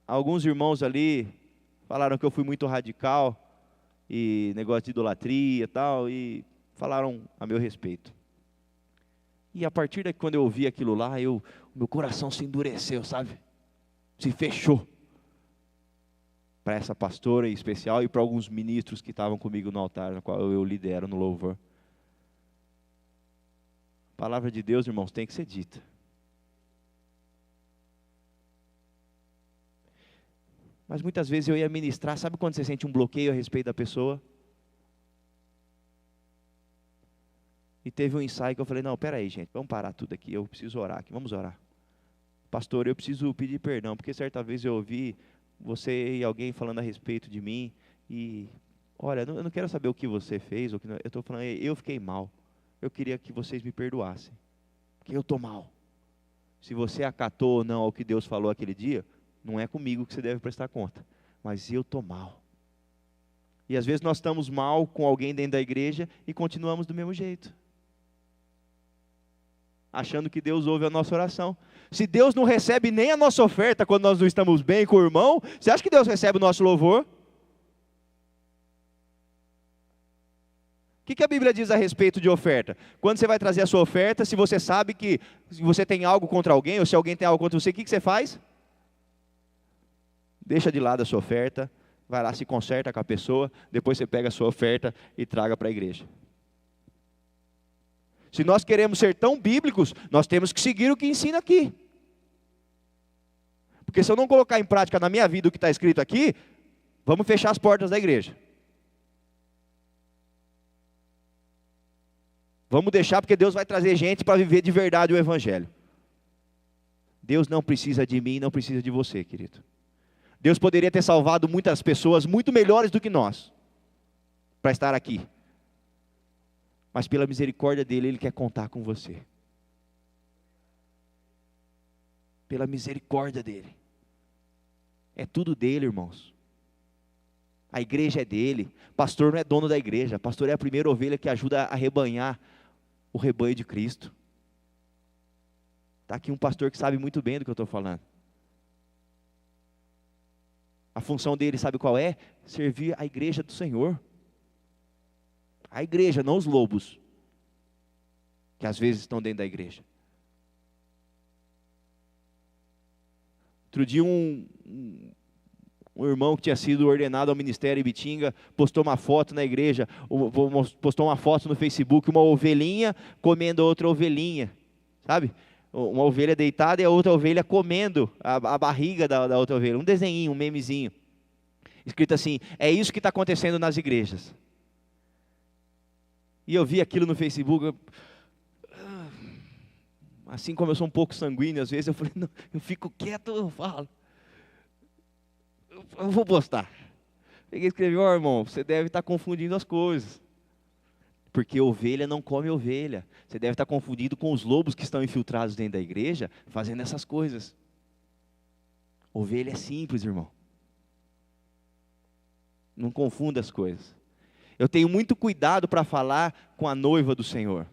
alguns irmãos ali falaram que eu fui muito radical, e negócio de idolatria e tal, e falaram a meu respeito. E a partir de quando eu ouvi aquilo lá, o meu coração se endureceu, sabe? Se fechou. Para essa pastora em especial e para alguns ministros que estavam comigo no altar, no qual eu lidero no louvor. A palavra de Deus, irmãos, tem que ser dita. Mas muitas vezes eu ia ministrar, sabe quando você sente um bloqueio a respeito da pessoa? E teve um ensaio que eu falei, não, peraí gente, vamos parar tudo aqui, eu preciso orar aqui, vamos orar. Pastor, eu preciso pedir perdão, porque certa vez eu ouvi você e alguém falando a respeito de mim, e olha, eu não quero saber o que você fez, eu estou falando, eu fiquei mal, eu queria que vocês me perdoassem, porque eu estou mal. Se você acatou ou não ao que Deus falou aquele dia, não é comigo que você deve prestar conta, mas eu estou mal. E às vezes nós estamos mal com alguém dentro da igreja e continuamos do mesmo jeito, achando que Deus ouve a nossa oração. Se Deus não recebe nem a nossa oferta quando nós não estamos bem com o irmão, você acha que Deus recebe o nosso louvor? O que a Bíblia diz a respeito de oferta? Quando você vai trazer a sua oferta, se você sabe que você tem algo contra alguém, ou se alguém tem algo contra você, o que você faz? Deixa de lado a sua oferta, vai lá, se conserta com a pessoa, depois você pega a sua oferta e traga para a igreja. Se nós queremos ser tão bíblicos, nós temos que seguir o que ensina aqui. Porque se eu não colocar em prática na minha vida o que está escrito aqui, vamos fechar as portas da igreja. Vamos deixar, porque Deus vai trazer gente para viver de verdade o Evangelho. Deus não precisa de mim, não precisa de você, querido. Deus poderia ter salvado muitas pessoas muito melhores do que nós, para estar aqui. Mas pela misericórdia dele, Ele quer contar com você. Pela misericórdia dele. É tudo dele, irmãos. A igreja é dele. Pastor não é dono da igreja. Pastor é a primeira ovelha que ajuda a rebanhar o rebanho de Cristo. Está aqui um pastor que sabe muito bem do que eu estou falando. A função dele, sabe qual é? Servir a igreja do Senhor. A igreja, não os lobos, que às vezes estão dentro da igreja. Outro dia um irmão que tinha sido ordenado ao ministério em Bitinga, postou uma foto na igreja, postou uma foto no Facebook, uma ovelhinha comendo outra ovelhinha, sabe? Uma ovelha deitada e a outra ovelha comendo a barriga da outra ovelha. Um desenhinho, um memezinho. Escrito assim, é isso que está acontecendo nas igrejas. E eu vi aquilo no Facebook, assim como eu sou um pouco sanguíneo, às vezes eu falei, não, eu fico quieto, eu falo. Eu vou postar. Peguei e escrevi, irmão, você deve estar confundindo as coisas. Porque ovelha não come ovelha. Você deve estar confundido com os lobos que estão infiltrados dentro da igreja, fazendo essas coisas. Ovelha é simples, irmão. Não confunda as coisas. Eu tenho muito cuidado para falar com a noiva do Senhor.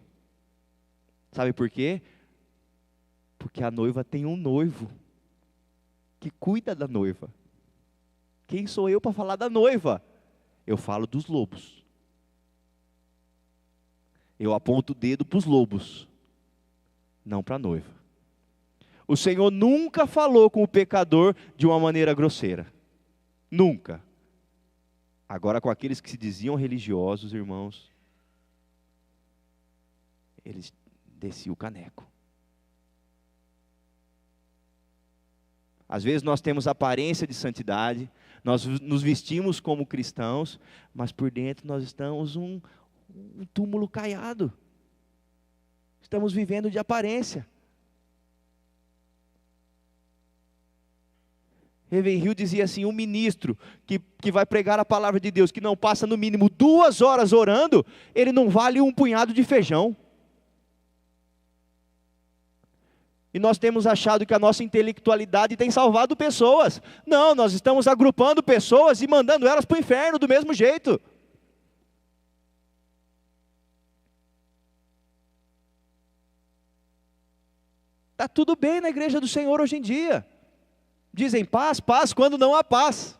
Sabe por quê? Porque a noiva tem um noivo que cuida da noiva. Quem sou eu para falar da noiva? Eu falo dos lobos. Eu aponto o dedo para os lobos, não para a noiva. O Senhor nunca falou com o pecador de uma maneira grosseira. Nunca. Agora, com aqueles que se diziam religiosos, irmãos, eles desciam o caneco. Às vezes nós temos aparência de santidade, nós nos vestimos como cristãos, mas por dentro nós estamos um túmulo caiado. Estamos vivendo de aparência. Ravenhill dizia assim, um ministro que vai pregar a palavra de Deus, que não passa no mínimo 2 horas orando, ele não vale um punhado de feijão. E nós temos achado que a nossa intelectualidade tem salvado pessoas. Não, nós estamos agrupando pessoas e mandando elas para o inferno do mesmo jeito. Está tudo bem na igreja do Senhor hoje em dia. Dizem paz, paz, quando não há paz.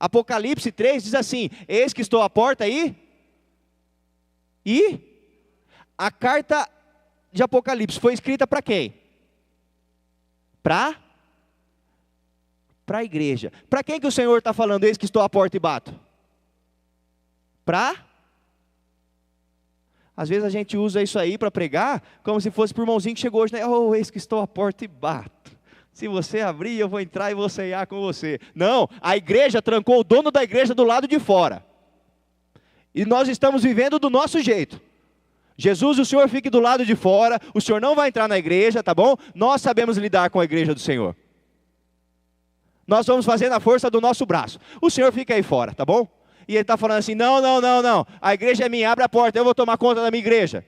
Apocalipse 3 diz assim, eis que estou à porta aí. E a carta de Apocalipse foi escrita para quem? Para a igreja. Para quem que o Senhor está falando, eis que estou à porta e bato? Às vezes a gente usa isso aí para pregar, como se fosse para o irmãozinho que chegou hoje, né? Oh, eis que estou à porta e bato. Se você abrir, eu vou entrar e vou ceiar com você. Não, a igreja trancou o dono da igreja do lado de fora. E nós estamos vivendo do nosso jeito. Jesus, o Senhor fique do lado de fora, o Senhor não vai entrar na igreja, tá bom? Nós sabemos lidar com a igreja do Senhor. Nós vamos fazer na força do nosso braço. O Senhor fica aí fora, tá bom? E ele está falando assim, não, a igreja é minha, abre a porta, eu vou tomar conta da minha igreja.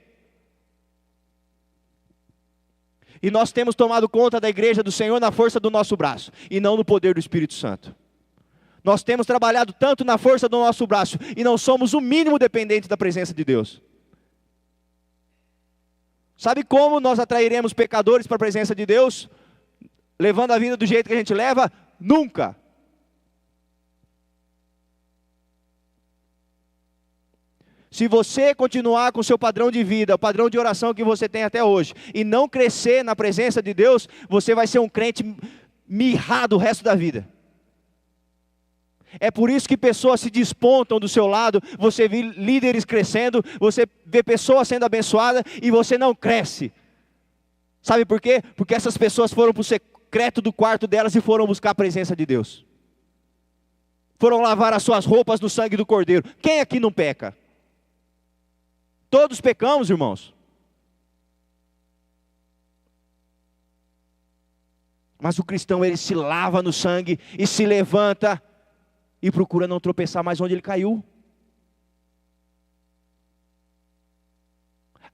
E nós temos tomado conta da igreja do Senhor na força do nosso braço, e não no poder do Espírito Santo. Nós temos trabalhado tanto na força do nosso braço, e não somos o mínimo dependentes da presença de Deus. Sabe como nós atrairemos pecadores para a presença de Deus? Levando a vida do jeito que a gente leva? Nunca. Se você continuar com o seu padrão de vida, o padrão de oração que você tem até hoje, e não crescer na presença de Deus, você vai ser um crente mirrado o resto da vida. É por isso que pessoas se despontam do seu lado, você vê líderes crescendo, você vê pessoas sendo abençoadas e você não cresce. Sabe por quê? Porque essas pessoas foram para o secreto do quarto delas e foram buscar a presença de Deus. Foram lavar as suas roupas no sangue do Cordeiro. Quem aqui não peca? Todos pecamos, irmãos. Mas o cristão, ele se lava no sangue e se levanta e procura não tropeçar mais onde ele caiu.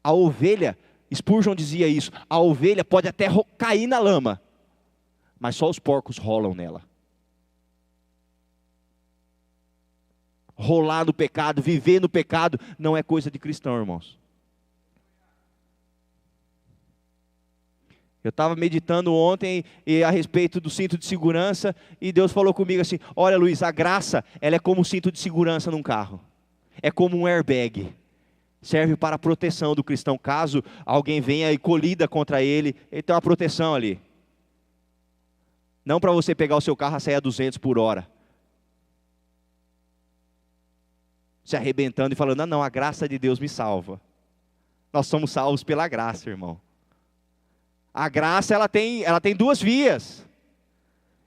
A ovelha, Spurgeon dizia isso, a ovelha pode até cair na lama, mas só os porcos rolam nela. Rolar no pecado, viver no pecado, não é coisa de cristão, irmãos. Eu estava meditando ontem a respeito do cinto de segurança, e Deus falou comigo assim: olha, Luiz, a graça, ela é como um cinto de segurança num carro. É como um airbag. Serve para a proteção do cristão, caso alguém venha e colida contra ele, ele tem uma proteção ali. Não para você pegar o seu carro e sair a 200 por hora. Se arrebentando e falando: não, a graça de Deus me salva. Nós somos salvos pela graça, irmão. A graça, ela tem duas vias.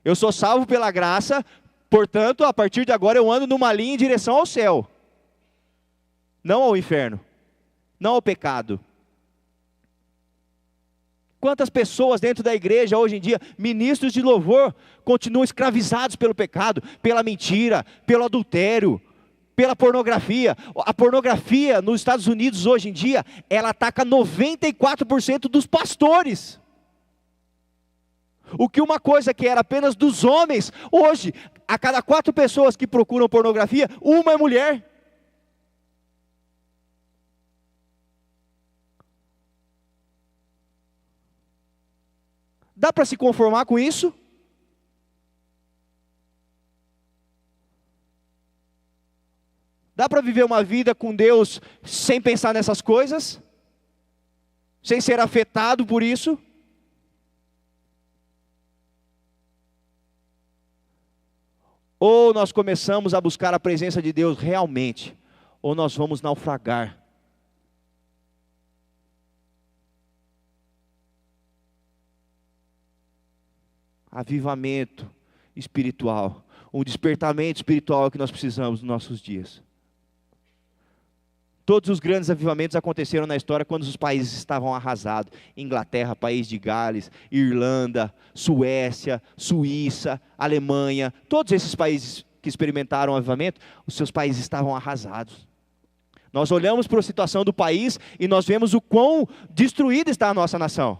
Eu sou salvo pela graça, portanto, a partir de agora eu ando numa linha em direção ao céu. Não ao inferno, não ao pecado. Quantas pessoas dentro da igreja hoje em dia, ministros de louvor, continuam escravizados pelo pecado, pela mentira, pelo adultério, pela pornografia. A pornografia nos Estados Unidos hoje em dia, ela ataca 94% dos pastores. O que uma coisa que era apenas dos homens, hoje, a cada 4 pessoas que procuram pornografia, uma é mulher. Dá para se conformar com isso? Dá para viver uma vida com Deus sem pensar nessas coisas? Sem ser afetado por isso? Ou nós começamos a buscar a presença de Deus realmente, ou nós vamos naufragar. Avivamento espiritual, um despertamento espiritual que nós precisamos nos nossos dias. Todos os grandes avivamentos aconteceram na história quando os países estavam arrasados. Inglaterra, País de Gales, Irlanda, Suécia, Suíça, Alemanha, todos esses países que experimentaram o avivamento, os seus países estavam arrasados. Nós olhamos para a situação do país e nós vemos o quão destruída está a nossa nação.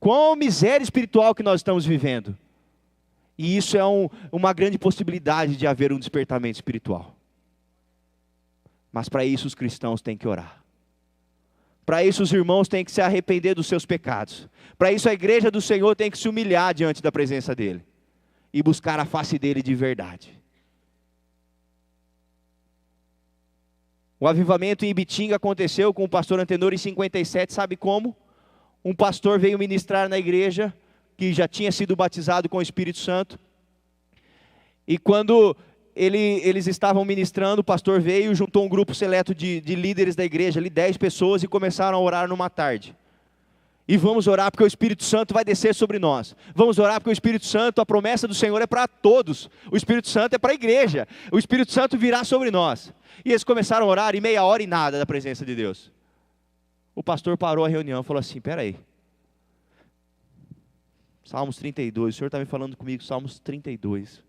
Quão miséria espiritual que nós estamos vivendo. E isso é uma grande possibilidade de haver um despertamento espiritual. Mas para isso os cristãos têm que orar. Para isso os irmãos têm que se arrepender dos seus pecados. Para isso a igreja do Senhor tem que se humilhar diante da presença dEle. E buscar a face dEle de verdade. O avivamento em Ibitinga aconteceu com o pastor Antenor em 57, sabe como? Um pastor veio ministrar na igreja, que já tinha sido batizado com o Espírito Santo. E quando eles estavam ministrando, o pastor veio e juntou um grupo seleto de líderes da igreja, ali 10 pessoas, e começaram a orar numa tarde. E vamos orar porque o Espírito Santo vai descer sobre nós. Vamos orar porque o Espírito Santo, a promessa do Senhor é para todos. O Espírito Santo é para a igreja. O Espírito Santo virá sobre nós. E eles começaram a orar, e meia hora e nada da presença de Deus. O pastor parou a reunião e falou assim: espera aí. Salmos 32, o Senhor está me falando comigo, Salmos 32.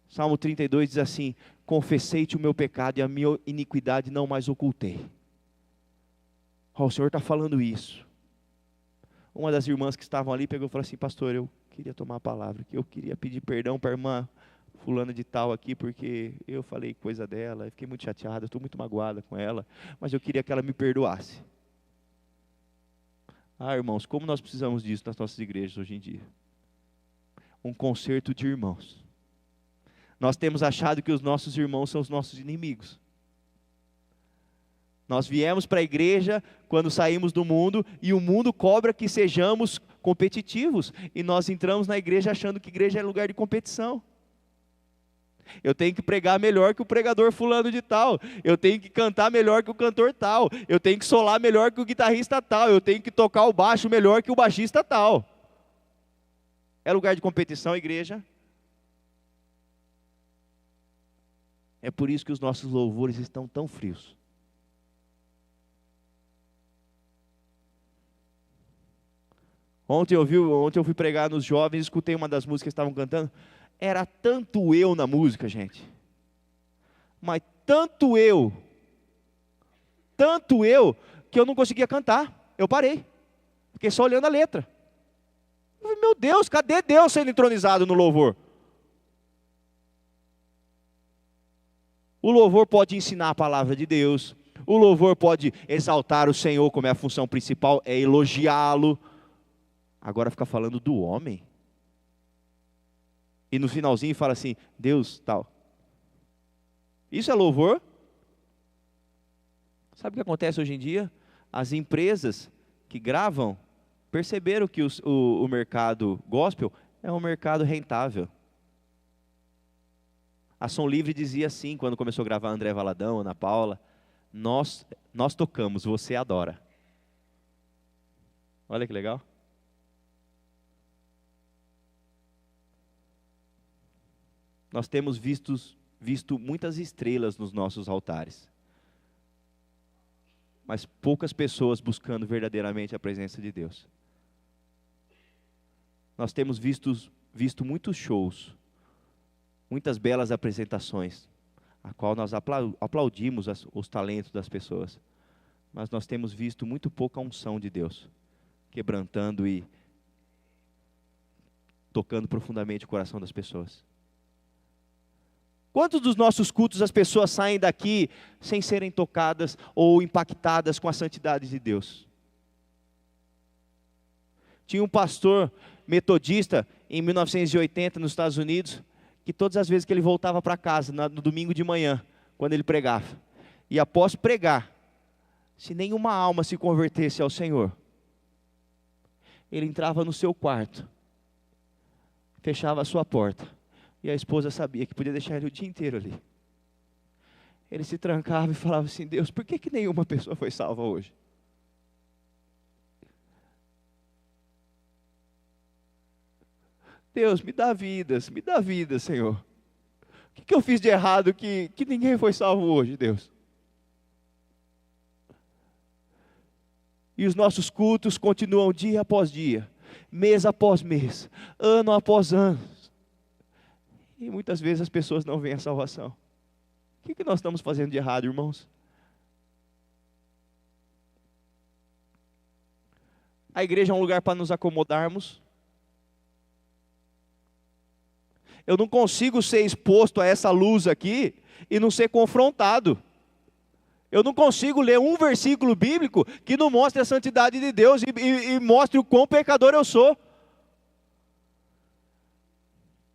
Salmo 32 diz assim: confessei-te o meu pecado e a minha iniquidade não mais ocultei. O Senhor está falando isso. Uma das irmãs que estavam ali pegou e falou assim: pastor, eu queria tomar a palavra, que eu queria pedir perdão para a irmã fulana de tal aqui, porque eu falei coisa dela, fiquei muito chateada, estou muito magoada com ela, mas eu queria que ela me perdoasse. Ah, irmãos, como nós precisamos disso nas nossas igrejas hoje em dia. Um concerto de irmãos. Nós temos achado que os nossos irmãos são os nossos inimigos. Nós viemos para a igreja quando saímos do mundo, e o mundo cobra que sejamos competitivos, e nós entramos na igreja achando que igreja é lugar de competição. Eu tenho que pregar melhor que o pregador fulano de tal, eu tenho que cantar melhor que o cantor tal, eu tenho que solar melhor que o guitarrista tal, eu tenho que tocar o baixo melhor que o baixista tal. É lugar de competição, igreja? É por isso que os nossos louvores estão tão frios. Ontem eu fui pregar nos jovens, escutei uma das músicas que estavam cantando. Era tanto eu na música, gente. Mas tanto eu, que eu não conseguia cantar. Eu parei. Fiquei só olhando a letra. Eu falei, meu Deus, cadê Deus sendo entronizado no louvor? O louvor pode ensinar a palavra de Deus. O louvor pode exaltar o Senhor, como é a função principal, é elogiá-lo. Agora fica falando do homem. E no finalzinho fala assim, Deus, tal. Isso é louvor? Sabe o que acontece hoje em dia? As empresas que gravam perceberam que o mercado gospel é um mercado rentável. A Som Livre dizia assim, quando começou a gravar André Valadão, Ana Paula, nós tocamos, você adora. Olha que legal. Nós temos visto muitas estrelas nos nossos altares, mas poucas pessoas buscando verdadeiramente a presença de Deus. Nós temos visto muitos shows, muitas belas apresentações, a qual nós aplaudimos os talentos das pessoas, mas nós temos visto muito pouca unção de Deus, quebrantando e tocando profundamente o coração das pessoas. Quantos dos nossos cultos as pessoas saem daqui sem serem tocadas ou impactadas com a santidade de Deus? Tinha um pastor metodista em 1980 nos Estados Unidos, que todas as vezes que ele voltava para casa, no domingo de manhã, quando ele pregava, e após pregar, se nenhuma alma se convertesse ao Senhor, ele entrava no seu quarto, fechava a sua porta, e a esposa sabia que podia deixar ele o dia inteiro ali. Ele se trancava e falava assim, Deus, por que nenhuma pessoa foi salva hoje? Deus, me dá vidas, Senhor. O que eu fiz de errado que ninguém foi salvo hoje, Deus? E os nossos cultos continuam dia após dia, mês após mês, ano após ano. E muitas vezes as pessoas não veem a salvação. O que nós estamos fazendo de errado, irmãos? A igreja é um lugar para nos acomodarmos. Eu não consigo ser exposto a essa luz aqui e não ser confrontado. Eu não consigo ler um versículo bíblico que não mostre a santidade de Deus e mostre o quão pecador eu sou.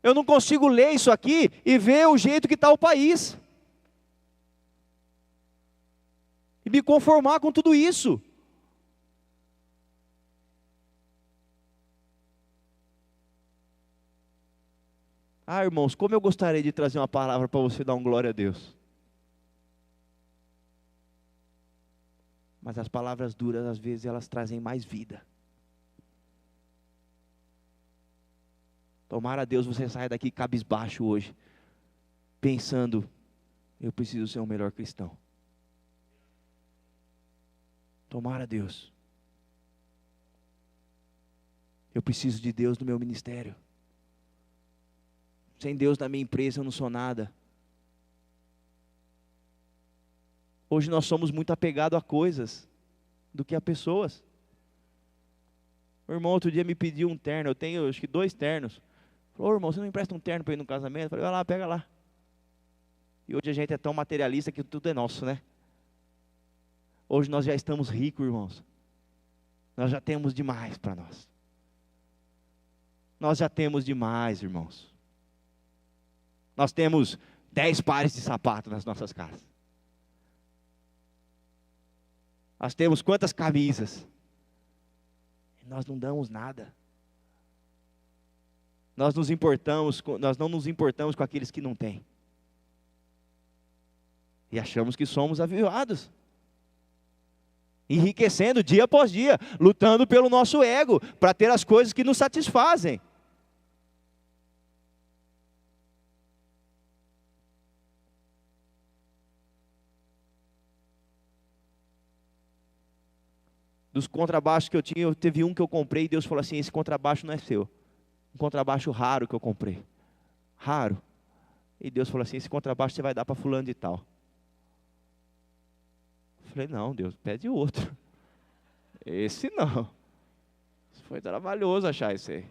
Eu não consigo ler isso aqui e ver o jeito que está o país. E me conformar com tudo isso. Ah, irmãos, como eu gostaria de trazer uma palavra para você dar um glória a Deus. Mas as palavras duras, às vezes, elas trazem mais vida. Tomara a Deus você saia daqui cabisbaixo hoje, pensando, eu preciso ser um melhor cristão. Tomara a Deus. Eu preciso de Deus no meu ministério. Sem Deus na minha empresa eu não sou nada. Hoje nós somos muito apegados a coisas do que a pessoas. O irmão outro dia me pediu um terno, eu tenho acho que 2 ternos. Falou, irmão, você não empresta um terno para ir no casamento? Eu falei, vai lá, pega lá. E hoje a gente é tão materialista que tudo é nosso, né? Hoje nós já estamos ricos, irmãos. Nós já temos demais para nós. Nós já temos demais, irmãos. Nós temos 10 pares de sapato nas nossas casas. Nós temos quantas camisas? E nós não damos nada. Nós não nos importamos com aqueles que não têm. E achamos que somos avivados. Enriquecendo dia após dia, lutando pelo nosso ego, para ter as coisas que nos satisfazem. Dos contrabaixos que eu tinha, teve um que eu comprei e Deus falou assim, esse contrabaixo não é seu. Um contrabaixo raro que eu comprei. Raro. E Deus falou assim, esse contrabaixo você vai dar para fulano de tal. Eu falei, não, Deus, pede outro. Esse não. Foi trabalhoso achar esse aí.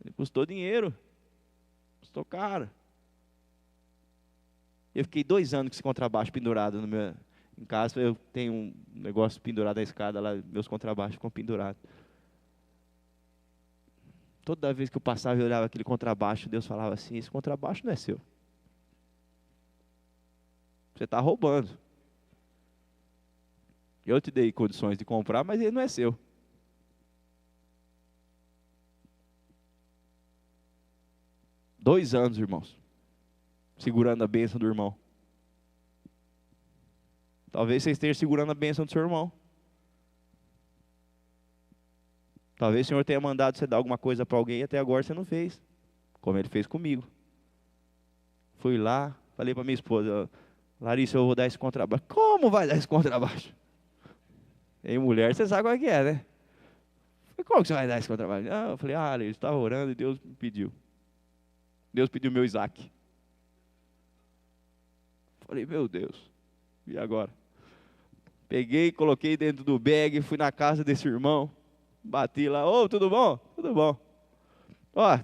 Ele custou dinheiro. Custou caro. Eu fiquei 2 anos com esse contrabaixo pendurado em casa. Eu tenho um negócio pendurado na escada lá, meus contrabaixos ficam pendurados. Toda vez que eu passava e olhava aquele contrabaixo, Deus falava assim, esse contrabaixo não é seu. Você está roubando. Eu te dei condições de comprar, mas ele não é seu. Dois anos, irmãos, segurando a bênção do irmão. Talvez você esteja segurando a bênção do seu irmão. Talvez o Senhor tenha mandado você dar alguma coisa para alguém e até agora você não fez, como Ele fez comigo. Fui lá, falei para minha esposa, Larissa, eu vou dar esse contrabaixo. Como vai dar esse contrabaixo? Ei, mulher, você sabe qual é que é, né? Falei, como que você vai dar esse contrabaixo? Eu falei, ele estava orando e Deus me pediu. Deus pediu meu Isaac. Falei, meu Deus, e agora? Peguei, coloquei dentro do bag, fui na casa desse irmão, bati lá, tudo bom? Tudo bom.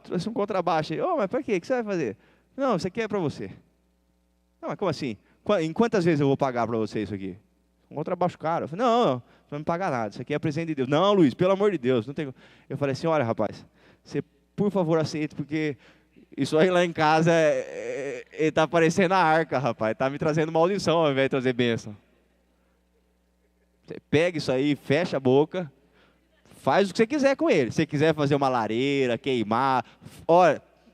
Trouxe um contrabaixo aí. Mas para quê? O que você vai fazer? Não, isso aqui é para você. Não, mas como assim? Em quantas vezes eu vou pagar para você isso aqui? Um contrabaixo caro. Eu falei, não vai me pagar nada, isso aqui é presente de Deus. Não, Luiz, pelo amor de Deus, não tem. Eu falei assim, olha rapaz, você por favor aceita, porque isso aí lá em casa ele está parecendo a arca, rapaz, está me trazendo maldição ao invés de trazer bênção. Você pega isso aí, fecha a boca, faz o que você quiser com ele. Se você quiser fazer uma lareira, queimar,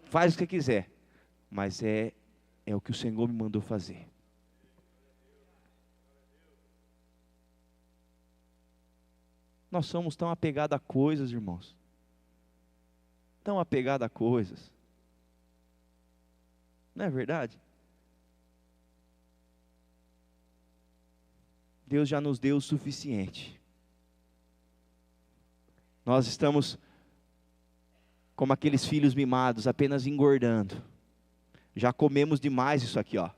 faz o que você quiser. Mas é o que o Senhor me mandou fazer. Nós somos tão apegados a coisas, irmãos. Tão apegados a coisas. Não é verdade? Deus já nos deu o suficiente. Nós estamos como aqueles filhos mimados, apenas engordando. Já comemos demais isso aqui, ó.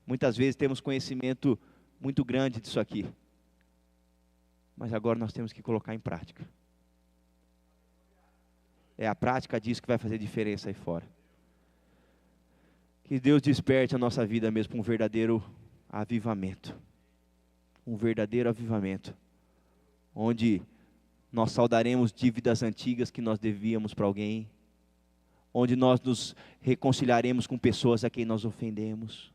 Muitas vezes temos conhecimento muito grande disso aqui. Mas agora nós temos que colocar em prática. É a prática disso que vai fazer diferença aí fora. Que Deus desperte a nossa vida mesmo para um verdadeiro avivamento. Um verdadeiro avivamento. Onde nós saldaremos dívidas antigas que nós devíamos para alguém. Onde nós nos reconciliaremos com pessoas a quem nós ofendemos.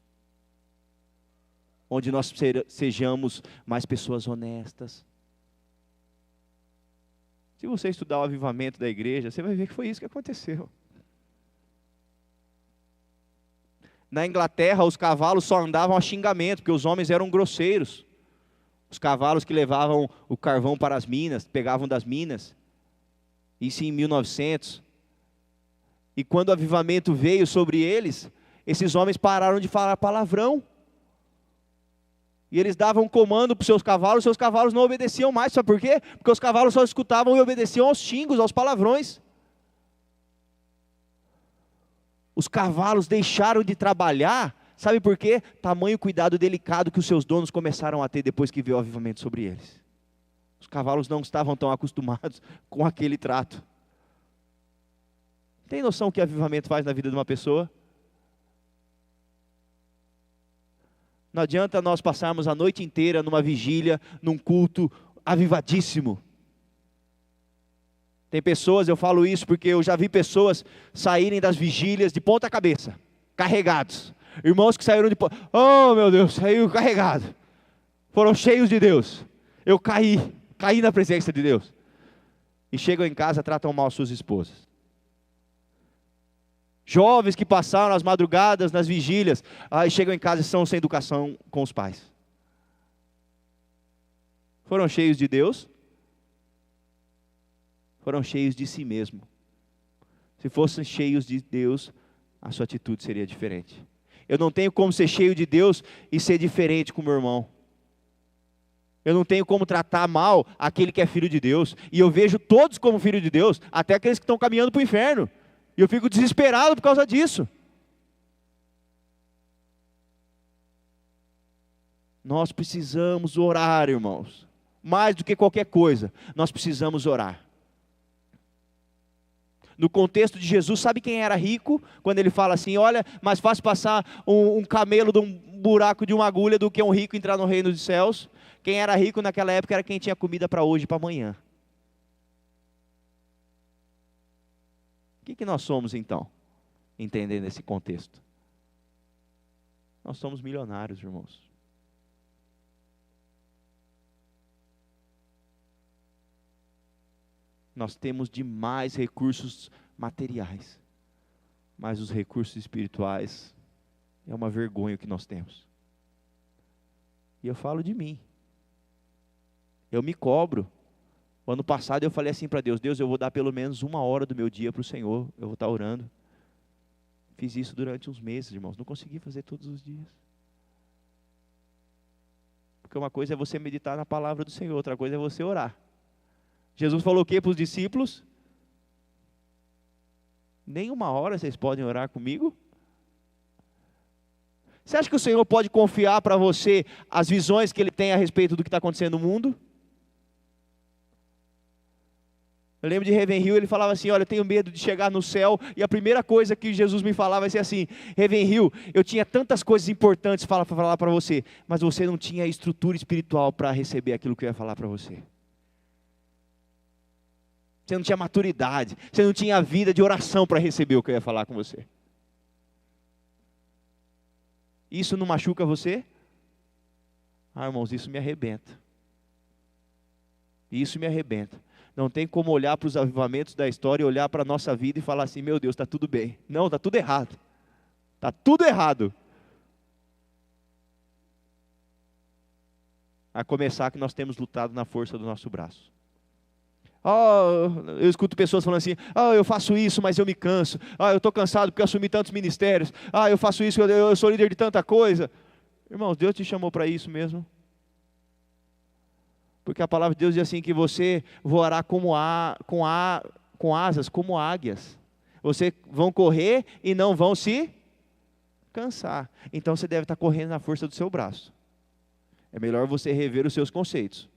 Onde nós sejamos mais pessoas honestas. Se você estudar o avivamento da igreja, você vai ver que foi isso que aconteceu. Na Inglaterra, os cavalos só andavam a xingamento, porque os homens eram grosseiros. Os cavalos que levavam o carvão para as minas, pegavam das minas. Isso em 1900. E quando o avivamento veio sobre eles, esses homens pararam de falar palavrão. E eles davam comando para os seus cavalos não obedeciam mais. Sabe por quê? Porque os cavalos só escutavam e obedeciam aos xingos, aos palavrões. Os cavalos deixaram de trabalhar, sabe por quê? Tamanho cuidado delicado que os seus donos começaram a ter depois que veio o avivamento sobre eles. Os cavalos não estavam tão acostumados com aquele trato. Tem noção o que avivamento faz na vida de uma pessoa? Não adianta nós passarmos a noite inteira numa vigília, num culto avivadíssimo. Tem pessoas, eu falo isso porque eu já vi pessoas saírem das vigílias de ponta cabeça, carregados. Irmãos que saíram de ponta, meu Deus, saiu carregado. Foram cheios de Deus. Eu caí na presença de Deus. E chegam em casa, tratam mal suas esposas. Jovens que passaram as madrugadas nas vigílias, aí chegam em casa e estão sem educação com os pais. Foram cheios de Deus? Foram cheios de si mesmo. Se fossem cheios de Deus, a sua atitude seria diferente. Eu não tenho como ser cheio de Deus e ser diferente com o meu irmão. Eu não tenho como tratar mal aquele que é filho de Deus. E eu vejo todos como filho de Deus, até aqueles que estão caminhando para o inferno. E eu fico desesperado por causa disso. Nós precisamos orar, irmãos. Mais do que qualquer coisa, nós precisamos orar. No contexto de Jesus, sabe quem era rico? Quando ele fala assim, olha, mais fácil passar um camelo de um buraco de uma agulha do que um rico entrar no reino dos céus. Quem era rico naquela época era quem tinha comida para hoje e para amanhã. O que nós somos então? Entendendo esse contexto. Nós somos milionários, irmãos. Nós temos demais recursos materiais, mas os recursos espirituais é uma vergonha o que nós temos. E eu falo de mim. Eu me cobro. O ano passado eu falei assim para Deus, Deus, eu vou dar pelo menos 1 hora do meu dia para o Senhor, eu vou estar orando. Fiz isso durante uns meses, irmãos, não consegui fazer todos os dias. Porque uma coisa é você meditar na palavra do Senhor, outra coisa é você orar. Jesus falou o que para os discípulos? Nem 1 hora vocês podem orar comigo? Você acha que o Senhor pode confiar para você as visões que Ele tem a respeito do que está acontecendo no mundo? Eu lembro de Ravenhill, ele falava assim, olha, eu tenho medo de chegar no céu, e a primeira coisa que Jesus me falava vai ser assim, Ravenhill, eu tinha tantas coisas importantes para falar para você, mas você não tinha estrutura espiritual para receber aquilo que eu ia falar para você. Você não tinha maturidade, você não tinha vida de oração para receber o que eu ia falar com você. Isso não machuca você? Ah, irmãos, isso me arrebenta. Isso me arrebenta. Não tem como olhar para os avivamentos da história e olhar para a nossa vida e falar assim, meu Deus, está tudo bem. Não, está tudo errado. Está tudo errado. A começar que nós temos lutado na força do nosso braço. Eu escuto pessoas falando assim, eu faço isso, mas eu me canso. Eu estou cansado porque eu assumi tantos ministérios. Eu faço isso, eu sou líder de tanta coisa. Irmãos, Deus te chamou para isso mesmo. Porque a palavra de Deus diz assim, que você voará com asas, como águias. Vocês vão correr e não vão se cansar. Então você deve estar correndo na força do seu braço. É melhor você rever os seus conceitos.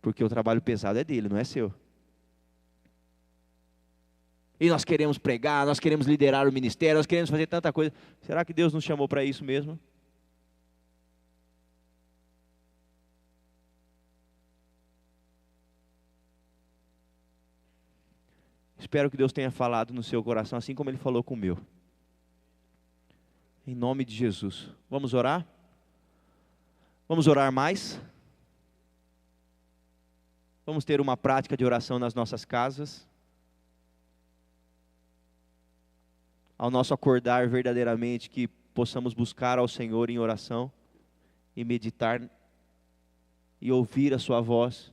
Porque o trabalho pesado é dele, não é seu. E nós queremos pregar, nós queremos liderar o ministério, nós queremos fazer tanta coisa. Será que Deus nos chamou para isso mesmo? Espero que Deus tenha falado no seu coração, assim como Ele falou com o meu. Em nome de Jesus. Vamos orar? Vamos orar mais? Vamos ter uma prática de oração nas nossas casas. Ao nosso acordar verdadeiramente, que possamos buscar ao Senhor em oração e meditar e ouvir a sua voz.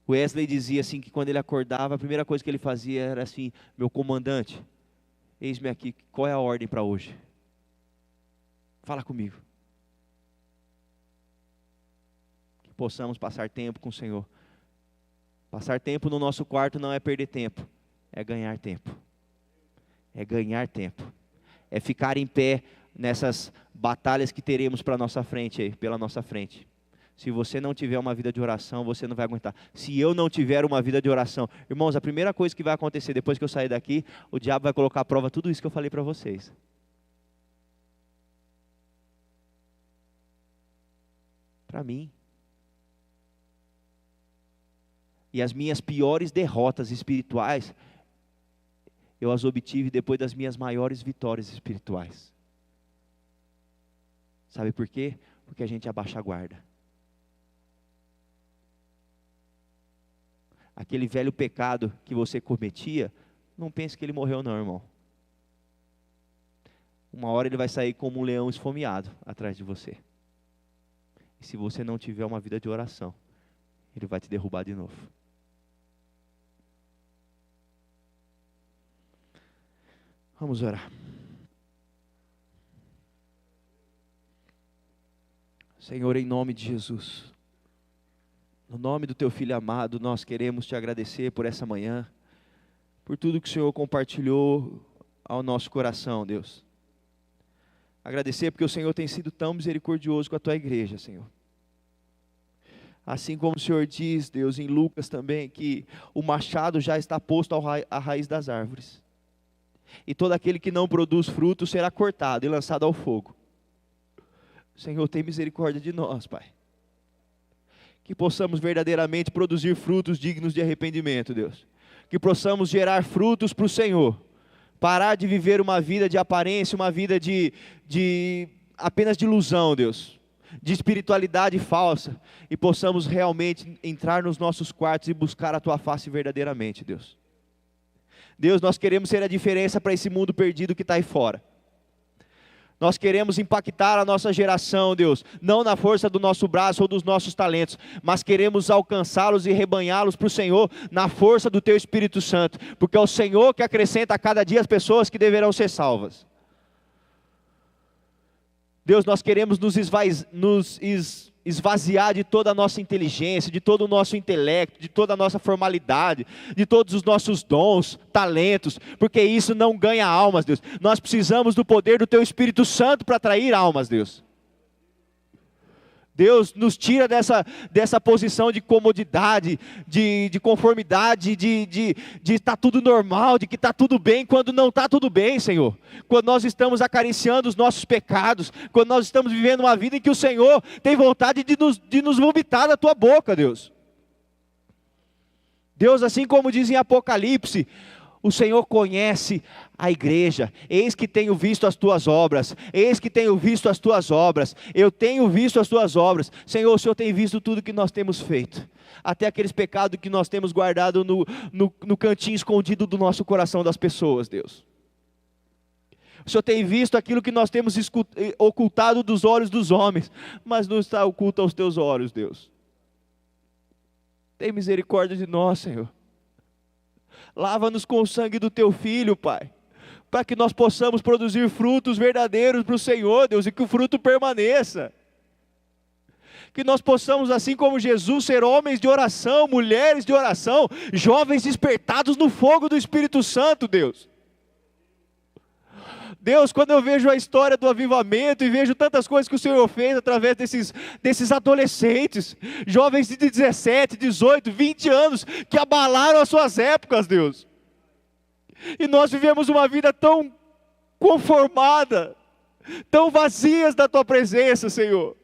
Wesley dizia assim que quando ele acordava, a primeira coisa que ele fazia era assim, meu comandante, eis-me aqui, qual é a ordem para hoje? Fala comigo. Que possamos passar tempo com o Senhor. Passar tempo no nosso quarto não é perder tempo, é ganhar tempo. É ganhar tempo. É ficar em pé nessas batalhas que teremos para nossa frente, pela nossa frente. Se você não tiver uma vida de oração, você não vai aguentar. Se eu não tiver uma vida de oração, irmãos, a primeira coisa que vai acontecer depois que eu sair daqui, o diabo vai colocar à prova tudo isso que eu falei para vocês. Para mim. E as minhas piores derrotas espirituais, eu as obtive depois das minhas maiores vitórias espirituais. Sabe por quê? Porque a gente abaixa a guarda. Aquele velho pecado que você cometia, não pense que ele morreu não, irmão. Uma hora ele vai sair como um leão esfomeado atrás de você. E se você não tiver uma vida de oração, ele vai te derrubar de novo. Vamos orar. Senhor, em nome de Jesus, no nome do Teu Filho amado, nós queremos Te agradecer por essa manhã, por tudo que o Senhor compartilhou ao nosso coração, Deus. Agradecer porque o Senhor tem sido tão misericordioso com a Tua igreja, Senhor. Assim como o Senhor diz, Deus, em Lucas também, que o machado já está posto à raiz das árvores. E todo aquele que não produz fruto será cortado e lançado ao fogo. Senhor, tem misericórdia de nós, Pai. Que possamos verdadeiramente produzir frutos dignos de arrependimento, Deus. Que possamos gerar frutos para o Senhor. Parar de viver uma vida de aparência, uma vida apenas de ilusão, Deus. De espiritualidade falsa. E possamos realmente entrar nos nossos quartos e buscar a Tua face verdadeiramente, Deus. Deus, nós queremos ser a diferença para esse mundo perdido que está aí fora. Nós queremos impactar a nossa geração, Deus, não na força do nosso braço ou dos nossos talentos, mas queremos alcançá-los e rebanhá-los para o Senhor, na força do Teu Espírito Santo, porque é o Senhor que acrescenta a cada dia as pessoas que deverão ser salvas. Deus, nós queremos nos esvaziar de toda a nossa inteligência, de todo o nosso intelecto, de toda a nossa formalidade, de todos os nossos dons, talentos, porque isso não ganha almas, Deus. Nós precisamos do poder do Teu Espírito Santo para atrair almas, Deus. Deus, nos tira dessa posição de comodidade, de conformidade, de estar tudo normal, de que está tudo bem, quando não está tudo bem, Senhor. Quando nós estamos acariciando os nossos pecados, quando nós estamos vivendo uma vida em que o Senhor tem vontade de nos vomitar da Tua boca, Deus. Deus, assim como diz em Apocalipse, o Senhor conhece a igreja. Eis que tenho visto as Tuas obras. Eis que tenho visto as Tuas obras. Eu tenho visto as Tuas obras. Senhor, o Senhor tem visto tudo que nós temos feito. Até aqueles pecados que nós temos guardado no cantinho escondido do nosso coração das pessoas, Deus. O Senhor tem visto aquilo que nós temos ocultado dos olhos dos homens, mas não está oculto aos Teus olhos, Deus. Tem misericórdia de nós, Senhor. Lava-nos com o sangue do Teu Filho, Pai, para que nós possamos produzir frutos verdadeiros para o Senhor, Deus, e que o fruto permaneça. Que nós possamos, assim como Jesus, ser homens de oração, mulheres de oração, jovens despertados no fogo do Espírito Santo, Deus. Deus, quando eu vejo a história do avivamento e vejo tantas coisas que o Senhor fez através desses adolescentes, jovens de 17, 18, 20 anos, que abalaram as suas épocas, Deus. E nós vivemos uma vida tão conformada, tão vazias da Tua presença, Senhor.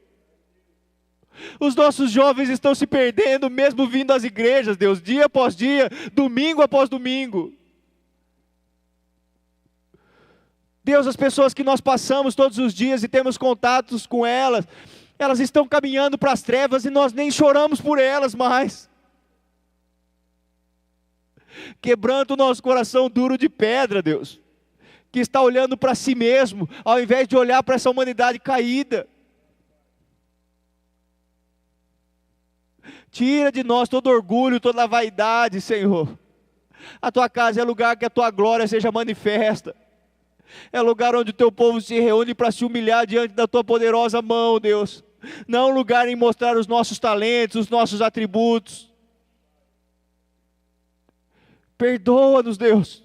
Os nossos jovens estão se perdendo, mesmo vindo às igrejas, Deus, dia após dia, domingo após domingo. Deus, as pessoas que nós passamos todos os dias e temos contatos com elas, elas estão caminhando para as trevas e nós nem choramos por elas mais. Quebranta o nosso coração duro de pedra, Deus, que está olhando para si mesmo, ao invés de olhar para essa humanidade caída. Tira de nós todo orgulho, toda vaidade, Senhor. A Tua casa é lugar que a Tua glória seja manifesta. É lugar onde o Teu povo se reúne para se humilhar diante da Tua poderosa mão, Deus. Não um lugar em mostrar os nossos talentos, os nossos atributos. Perdoa-nos, Deus,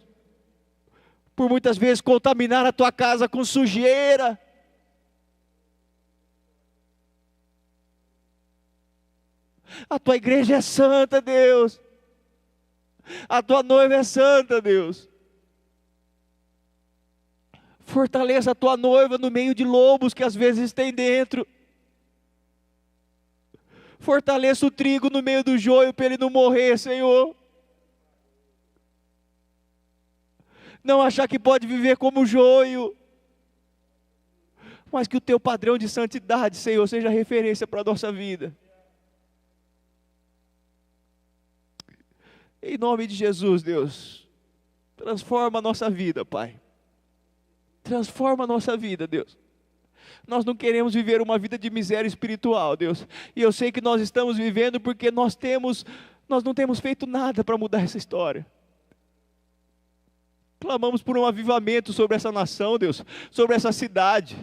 por muitas vezes contaminar a Tua casa com sujeira. A Tua igreja é santa, Deus. A Tua noiva é santa, Deus. Fortaleça a Tua noiva no meio de lobos que às vezes tem dentro. Fortaleça o trigo no meio do joio para ele não morrer, Senhor. Não achar que pode viver como joio, mas que o Teu padrão de santidade, Senhor, seja referência para a nossa vida. Em nome de Jesus, Deus, transforma a nossa vida, Pai. Transforma a nossa vida, Deus. Nós não queremos viver uma vida de miséria espiritual, Deus. E eu sei que nós estamos vivendo porque nós não temos feito nada para mudar essa história. Clamamos por um avivamento sobre essa nação, Deus, sobre essa cidade.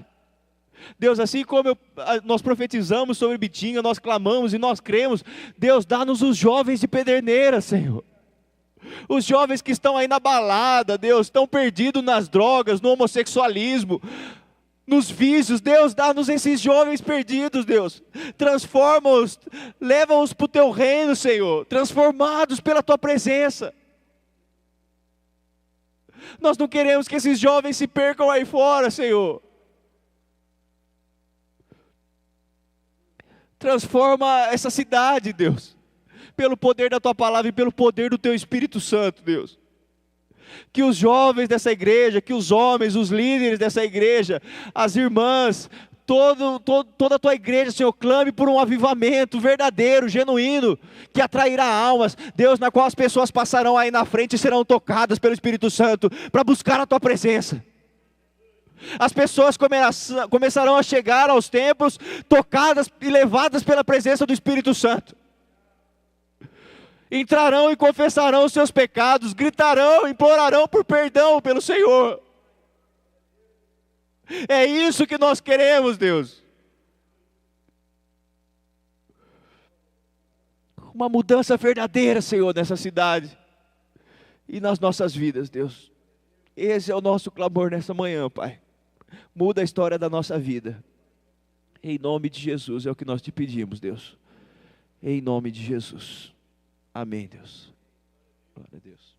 Deus, assim como nós profetizamos sobre Bitinga, nós clamamos e nós cremos, Deus, dá-nos os jovens de Pederneiras, Senhor. Os jovens que estão aí na balada, Deus, estão perdidos nas drogas, no homossexualismo, nos vícios. Deus, dá-nos esses jovens perdidos, Deus. Transforma-os, leva-os para o teu reino, Senhor, transformados pela tua presença. Nós não queremos que esses jovens se percam aí fora, Senhor. Transforma essa cidade, Deus, pelo poder da tua palavra e pelo poder do teu Espírito Santo, Deus. Que os jovens dessa igreja, que os homens, os líderes dessa igreja, as irmãs, toda a tua igreja, Senhor, clame por um avivamento verdadeiro, genuíno, que atrairá almas, Deus, na qual as pessoas passarão aí na frente e serão tocadas pelo Espírito Santo, para buscar a tua presença. As pessoas começarão a chegar aos templos, tocadas e levadas pela presença do Espírito Santo. Entrarão e confessarão os seus pecados, gritarão, implorarão por perdão pelo Senhor. É isso que nós queremos, Deus. Uma mudança verdadeira, Senhor, nessa cidade e nas nossas vidas, Deus. Esse é o nosso clamor nessa manhã, Pai. Muda a história da nossa vida. Em nome de Jesus, é o que nós te pedimos, Deus. Em nome de Jesus. Amém, Deus. Glória a Deus.